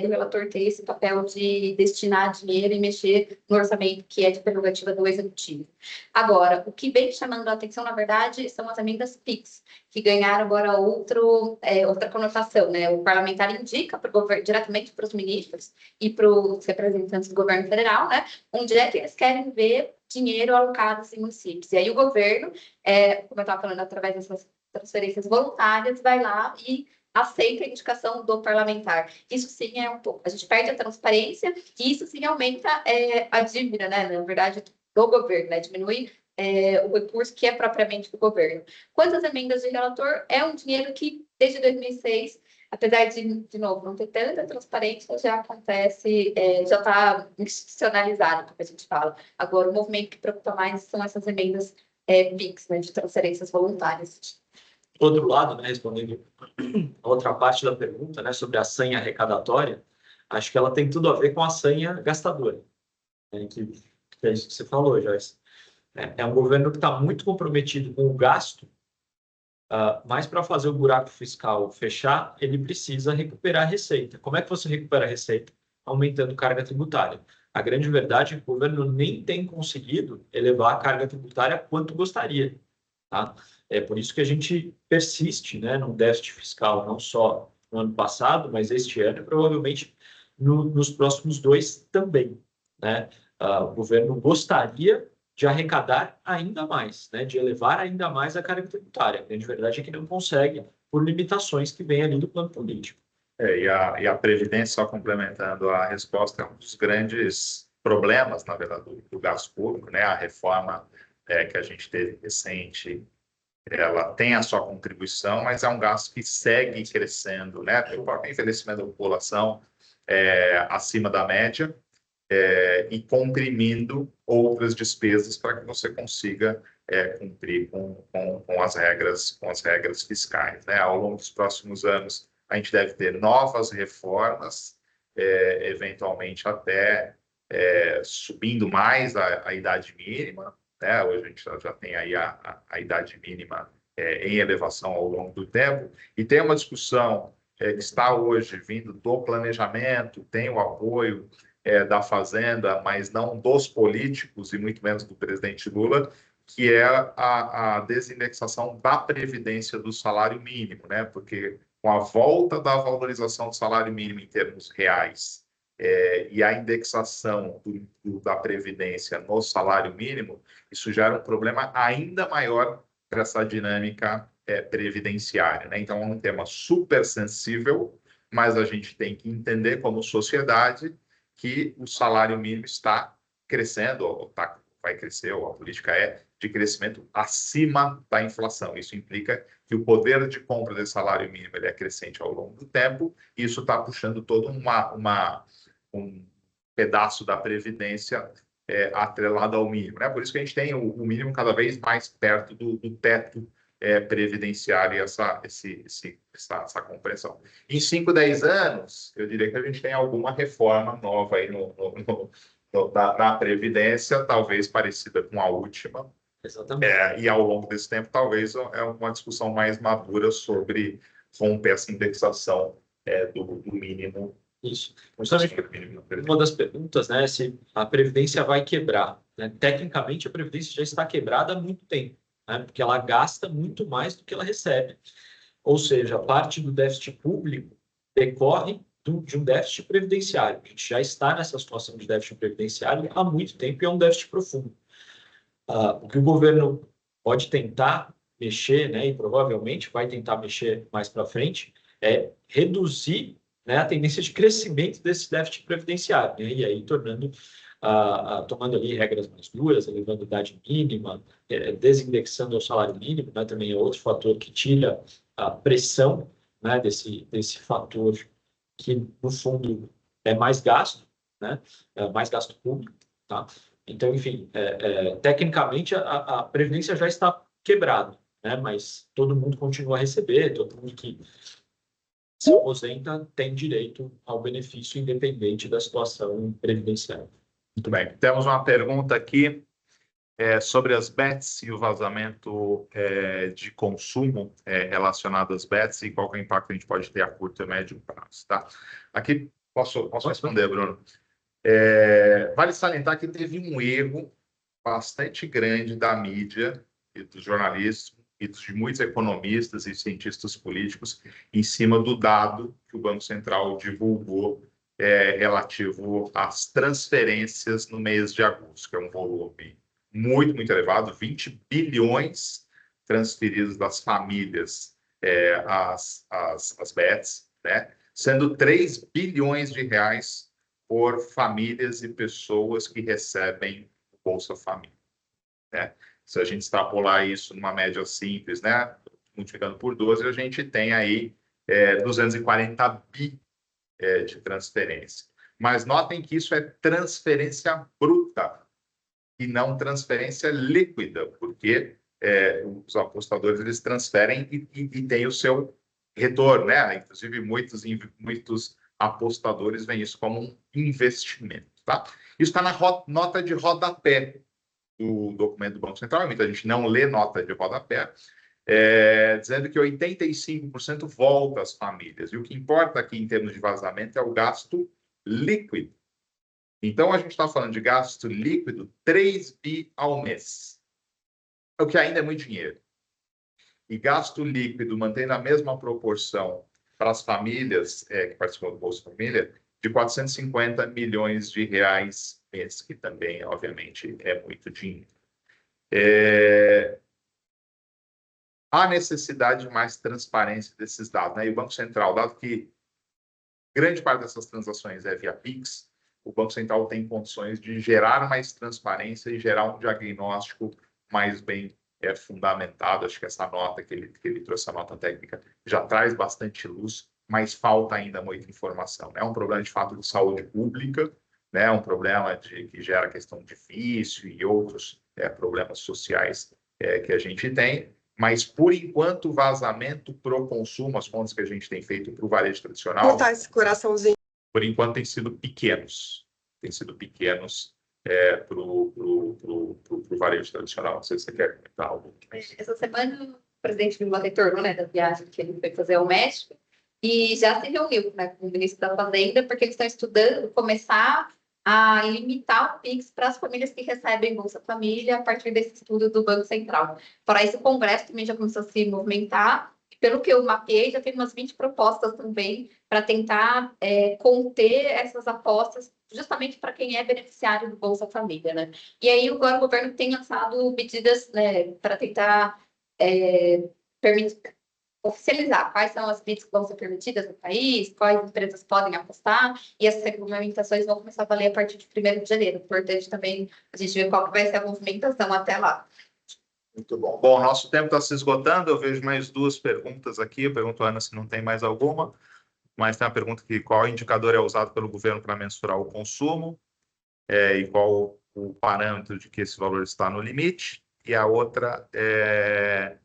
do relator ter esse papel de destinar dinheiro e mexer no orçamento, que é de prerrogativa do executivo. Agora, o que vem chamando a atenção, na verdade, são as emendas PIX, que ganharam agora outra conotação, né? O parlamentar indica diretamente para os ministros e para os representantes do governo federal, né? Onde é que eles querem ver dinheiro alocado em municípios. E aí o governo, como eu estava falando, através dessas transferências voluntárias, vai lá e aceita a indicação do parlamentar. Isso sim é um pouco. A gente perde a transparência e isso sim aumenta a dívida, né? Na verdade, do governo, né? Diminui o recurso que é propriamente do governo. Quanto às emendas de relator, é um dinheiro que, desde 2006, apesar de novo, não ter tanta transparência, já acontece, já está institucionalizado, como a gente fala. Agora, o movimento que preocupa mais são essas emendas PIX, né, de transferências voluntárias. Do outro lado, né, respondendo a outra parte da pergunta, né, sobre a senha arrecadatória, acho que ela tem tudo a ver com a senha gastadora, né, que é isso que você falou, Joyce. É um governo que está muito comprometido com o gasto, mas para fazer o buraco fiscal fechar, ele precisa recuperar a receita. Como é que você recupera a receita? Aumentando carga tributária. A grande verdade é que o governo nem tem conseguido elevar a carga tributária quanto gostaria. Tá? É por isso que a gente persiste, né, num déficit fiscal, não só no ano passado, mas este ano e provavelmente nos próximos 2 também. Né? O governo gostaria de arrecadar ainda mais, né, de elevar ainda mais a carga tributária. A grande verdade é que não consegue por limitações que vêm ali do plano político. E a Previdência, só complementando a resposta, é um dos grandes problemas, na verdade, do gasto público, né? A reforma que a gente teve recente, ela tem a sua contribuição, mas é um gasto que segue crescendo, né? Pelo próprio envelhecimento da população acima da média, e comprimindo outras despesas para que você consiga cumprir com as regras fiscais, né? Ao longo dos próximos anos, a gente deve ter novas reformas, eventualmente até subindo mais a idade mínima, né? Hoje a gente já tem aí a idade mínima em elevação ao longo do tempo, e tem uma discussão que está hoje vindo do planejamento, tem o apoio da Fazenda, mas não dos políticos e muito menos do presidente Lula, que é a desindexação da previdência do salário mínimo, né? Porque com a volta da valorização do salário mínimo em termos reais e a indexação da previdência no salário mínimo, isso gera um problema ainda maior para essa dinâmica previdenciária, né? Então é um tema super sensível, mas a gente tem que entender como sociedade que o salário mínimo está crescendo, ou vai crescer, ou a política é de crescimento acima da inflação. Isso implica que o poder de compra desse salário mínimo ele é crescente ao longo do tempo, e isso está puxando todo um pedaço da Previdência atrelado ao mínimo, né? Por isso que a gente tem o mínimo cada vez mais perto do teto previdenciário e essa compreensão. Em 5, 10 anos, eu diria que a gente tem alguma reforma nova aí na Previdência, talvez parecida com a última. Exatamente. E ao longo desse tempo, talvez uma discussão mais madura sobre romper essa indexação do mínimo. Isso. Justamente uma das perguntas, né, se a Previdência vai quebrar. Né? Tecnicamente, a Previdência já está quebrada há muito tempo, né? Porque ela gasta muito mais do que ela recebe. Ou seja, parte do déficit público decorre de um déficit previdenciário. A gente já está nessa situação de déficit previdenciário há muito tempo e é um déficit profundo. O que o governo pode tentar mexer, né, e provavelmente vai tentar mexer mais para frente, é reduzir, né, a tendência de crescimento desse déficit previdenciário, né, e aí tomando ali regras mais duras, elevando a idade mínima, desindexando o salário mínimo, né, também é outro fator que tira a pressão, né, desse fator que, no fundo, é mais gasto, né? Mais gasto público, tá? Então, enfim, tecnicamente a Previdência já está quebrada, né? Mas todo mundo continua a receber, todo mundo que se aposenta tem direito ao benefício independente da situação previdenciária. Muito bem. Temos uma pergunta aqui sobre as bets e o vazamento de consumo relacionado às bets e qual que é o impacto que a gente pode ter a curto e médio prazo, tá? Aqui, posso responder, Bruno? Vale salientar que teve um erro bastante grande da mídia e do jornalismo e de muitos economistas e cientistas políticos em cima do dado que o Banco Central divulgou relativo às transferências no mês de agosto, que é um volume muito, muito elevado, 20 bilhões transferidos das famílias às bets, né? Sendo 3 bilhões de reais por famílias e pessoas que recebem o Bolsa Família, né? Se a gente extrapolar isso numa média simples, né, multiplicando por 12, a gente tem aí 240 bi de transferência. Mas notem que isso é transferência bruta e não transferência líquida, porque os apostadores eles transferem e tem o seu retorno, né? Inclusive, muitos apostadores veem isso como um investimento, tá? Isso está na nota de rodapé do documento do Banco Central, muita gente não lê nota de rodapé, dizendo que 85% volta às famílias. E o que importa aqui em termos de vazamento é o gasto líquido. Então, a gente está falando de gasto líquido 3 bi ao mês, o que ainda é muito dinheiro. E gasto líquido, mantendo a mesma proporção para as famílias que participam do Bolsa Família, de 450 milhões de reais mês, que também, obviamente, é muito dinheiro. Há necessidade de mais transparência desses dados, né? E o Banco Central, dado que grande parte dessas transações é via Pix, o Banco Central tem condições de gerar mais transparência e gerar um diagnóstico mais bem fundamentado. Acho que essa nota que ele trouxe, a nota técnica, já traz bastante luz, mas falta ainda muita informação. É um problema, de fato, de saúde pública, né? É um problema que gera questão de vício e outros problemas sociais que a gente tem. Mas, por enquanto, o vazamento para o consumo, as contas que a gente tem feito para o varejo tradicional... Botar esse coraçãozinho. Por enquanto, tem sido pequenos. Para o varejo tradicional. Não sei se você quer comentar algo. Essa semana, o presidente Lula retornou, né, da viagem que ele foi fazer ao México e já se reuniu, né, com o ministro da Fazenda, porque eles estão estudando começar a limitar o PIX para as famílias que recebem Bolsa Família a partir desse estudo do Banco Central. Para isso, o Congresso também já começou a se movimentar. Pelo que eu mapeei, já tem umas 20 propostas também para tentar conter essas apostas, justamente para quem é beneficiário do Bolsa Família, né? E aí agora o governo tem lançado medidas, né, para tentar oficializar quais são as BITs que vão ser permitidas no país, quais empresas podem apostar, e essas regulamentações vão começar a valer a partir de 1º de janeiro. Importante também a gente ver qual que vai ser a movimentação até lá. Muito bom. Bom, nosso tempo está se esgotando. Eu vejo mais 2 perguntas aqui. Eu pergunto a Ana se não tem mais alguma. Mas tem uma pergunta aqui: qual indicador é usado pelo governo para mensurar o consumo? E qual o parâmetro de que esse valor está no limite? E a outra é: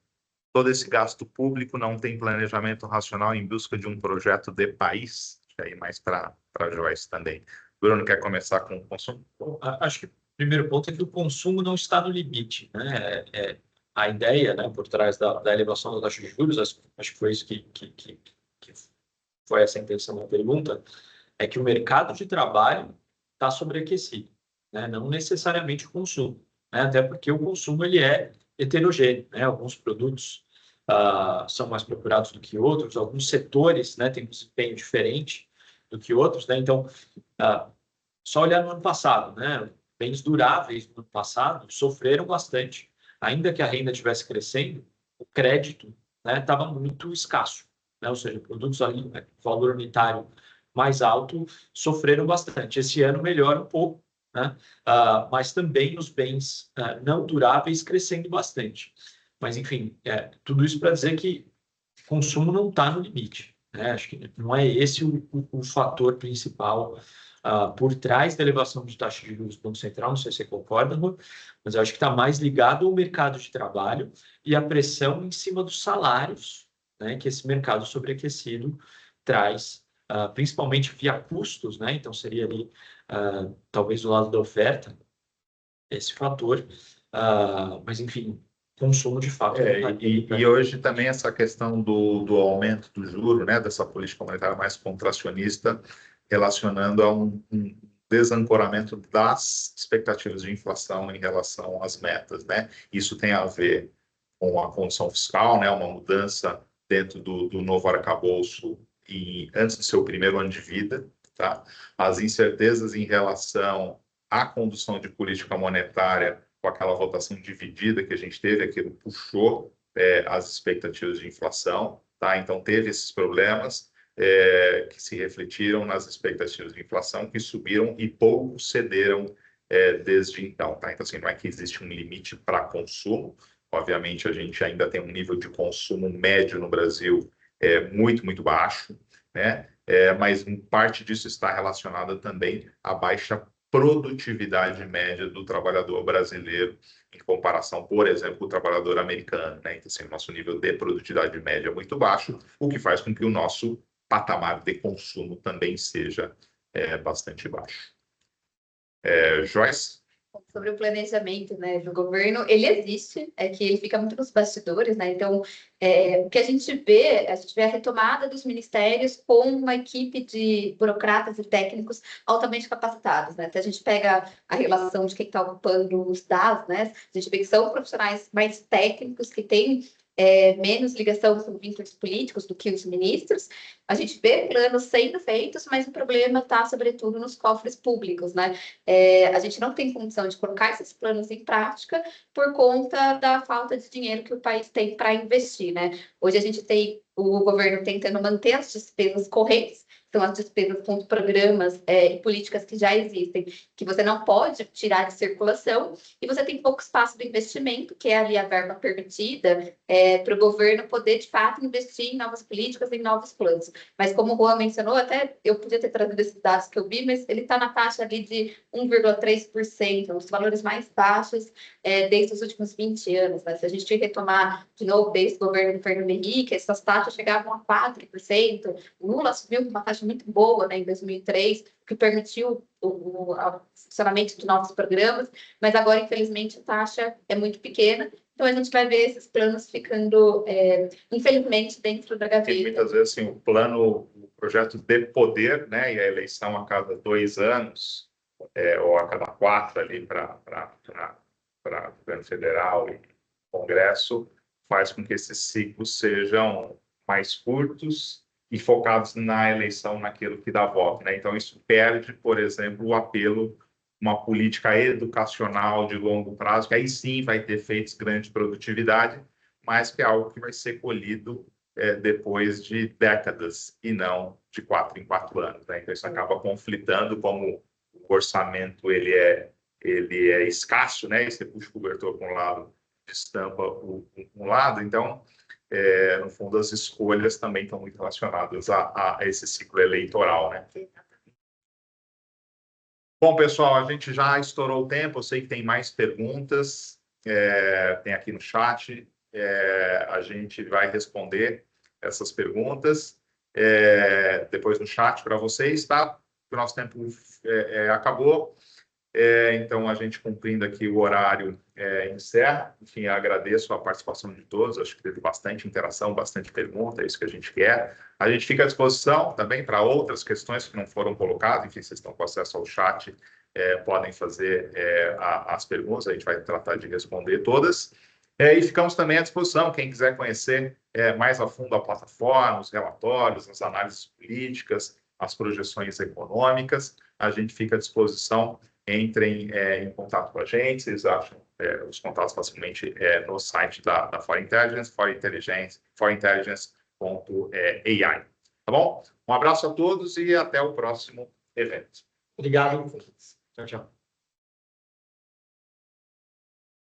todo esse gasto público não tem planejamento racional em busca de um projeto de país? Aí mais para a Joyce também. Bruno, quer começar com o consumo? Bom, acho que o primeiro ponto é que o consumo não está no limite, né? A ideia, né, por trás da elevação da taxa de juros, acho que foi isso que foi essa a intenção da pergunta, é que o mercado de trabalho está sobreaquecido, né? Não necessariamente o consumo, né? Até porque o consumo ele é heterogêneo, né? Alguns produtos são mais procurados do que outros, alguns setores, né, têm um desempenho diferente do que outros, né? Então, só olhar no ano passado, né? Bens duráveis no ano passado sofreram bastante. Ainda que a renda estivesse crescendo, o crédito, né, estava muito escasso, né? Ou seja, produtos ali, né, valor unitário mais alto, sofreram bastante. Esse ano melhora um pouco, né? Mas também os bens não duráveis crescendo bastante. Mas, enfim, tudo isso para dizer que o consumo não está no limite, né? Acho que não é esse o fator principal por trás da elevação de taxa de juros do Banco Central, não sei se você concorda, Rô, mas eu acho que está mais ligado ao mercado de trabalho e à pressão em cima dos salários, né, que esse mercado sobreaquecido traz, principalmente via custos, né? Então seria ali talvez do lado da oferta esse fator, mas enfim, consumo de fato. E hoje também essa questão do aumento do juro, né, dessa política monetária mais contracionista, relacionando a um desancoramento das expectativas de inflação em relação às metas, né? Isso tem a ver com a condição fiscal, né, uma mudança dentro do novo arcabouço e antes do seu primeiro ano de vida, tá? As incertezas em relação à condução de política monetária com aquela votação dividida que a gente teve, aquilo puxou as expectativas de inflação, tá? Então teve esses problemas que se refletiram nas expectativas de inflação, que subiram e pouco cederam desde então, tá? Então assim, não é que existe um limite para consumo. Obviamente, a gente ainda tem um nível de consumo médio no Brasil muito, muito baixo, né? Mas parte disso está relacionada também à baixa produtividade média do trabalhador brasileiro em comparação, por exemplo, com o trabalhador americano, né? Então, assim, o nosso nível de produtividade média é muito baixo, o que faz com que o nosso patamar de consumo também seja bastante baixo. Joyce? Sobre o planejamento, né, do governo, ele existe, é que ele fica muito nos bastidores, né? Então, o que a gente vê a retomada dos ministérios com uma equipe de burocratas e técnicos altamente capacitados, né? Se a gente pega a relação de quem está ocupando os dados, né? A gente vê que são profissionais mais técnicos que têm menos ligação com vínculos políticos do que os ministros. A gente vê planos sendo feitos, mas o problema está, sobretudo, nos cofres públicos, né? A gente não tem condição de colocar esses planos em prática por conta da falta de dinheiro que o país tem para investir, né? Hoje a gente tem o governo tentando manter as despesas correntes, são as despesas com programas e políticas que já existem, que você não pode tirar de circulação, e você tem pouco espaço do investimento, que é ali a verba permitida, para o governo poder, de fato, investir em novas políticas, em novos planos. Mas como o Juan mencionou, até eu podia ter trazido esses dados que eu vi, mas ele está na taxa ali de 1,3%, os valores mais baixos desde os últimos 20 anos. Né? Se a gente retomar de novo desde o governo do Fernando Henrique, essas taxas chegavam a 4%. O Lula assumiu com uma taxa muito boa, né, em 2003, o que permitiu o funcionamento de novos programas, mas agora, infelizmente, a taxa é muito pequena. Então, a gente vai ver esses planos ficando, infelizmente, dentro da gaveta. E muitas vezes, assim, o projeto de poder, né, e a eleição a cada 2 anos, ou a cada 4 ali para governo federal e Congresso, faz com que esses ciclos sejam mais curtos e focados na eleição, naquilo que dá voto, né? Então, isso perde, por exemplo, o apelo, uma política educacional de longo prazo, que aí sim vai ter efeitos grande produtividade, mas que é algo que vai ser colhido depois de décadas e não de 4 em 4 anos, né? Então, isso acaba conflitando, como o orçamento ele é escasso, né? E você puxa o cobertor para um lado, destampa um lado, então no fundo, as escolhas também estão muito relacionadas a esse ciclo eleitoral, né? Bom, pessoal, a gente já estourou o tempo, eu sei que tem mais perguntas, tem aqui no chat, a gente vai responder essas perguntas depois no chat para vocês, tá? O nosso tempo acabou. Então, a gente cumprindo aqui o horário encerra. Enfim, agradeço a participação de todos. Acho que teve bastante interação, bastante pergunta, é isso que a gente quer. A gente fica à disposição também para outras questões que não foram colocadas. Enfim, vocês estão com acesso ao chat, podem fazer as perguntas, a gente vai tratar de responder todas. E ficamos também à disposição, quem quiser conhecer mais a fundo a plataforma, os relatórios, as análises políticas, as projeções econômicas, a gente fica à disposição. Entrem em contato com a gente, vocês acham os contatos facilmente no site da For Intelligence, forintelligence.ai. Tá bom? Um abraço a todos e até o próximo evento. Obrigado. Tchau, tchau.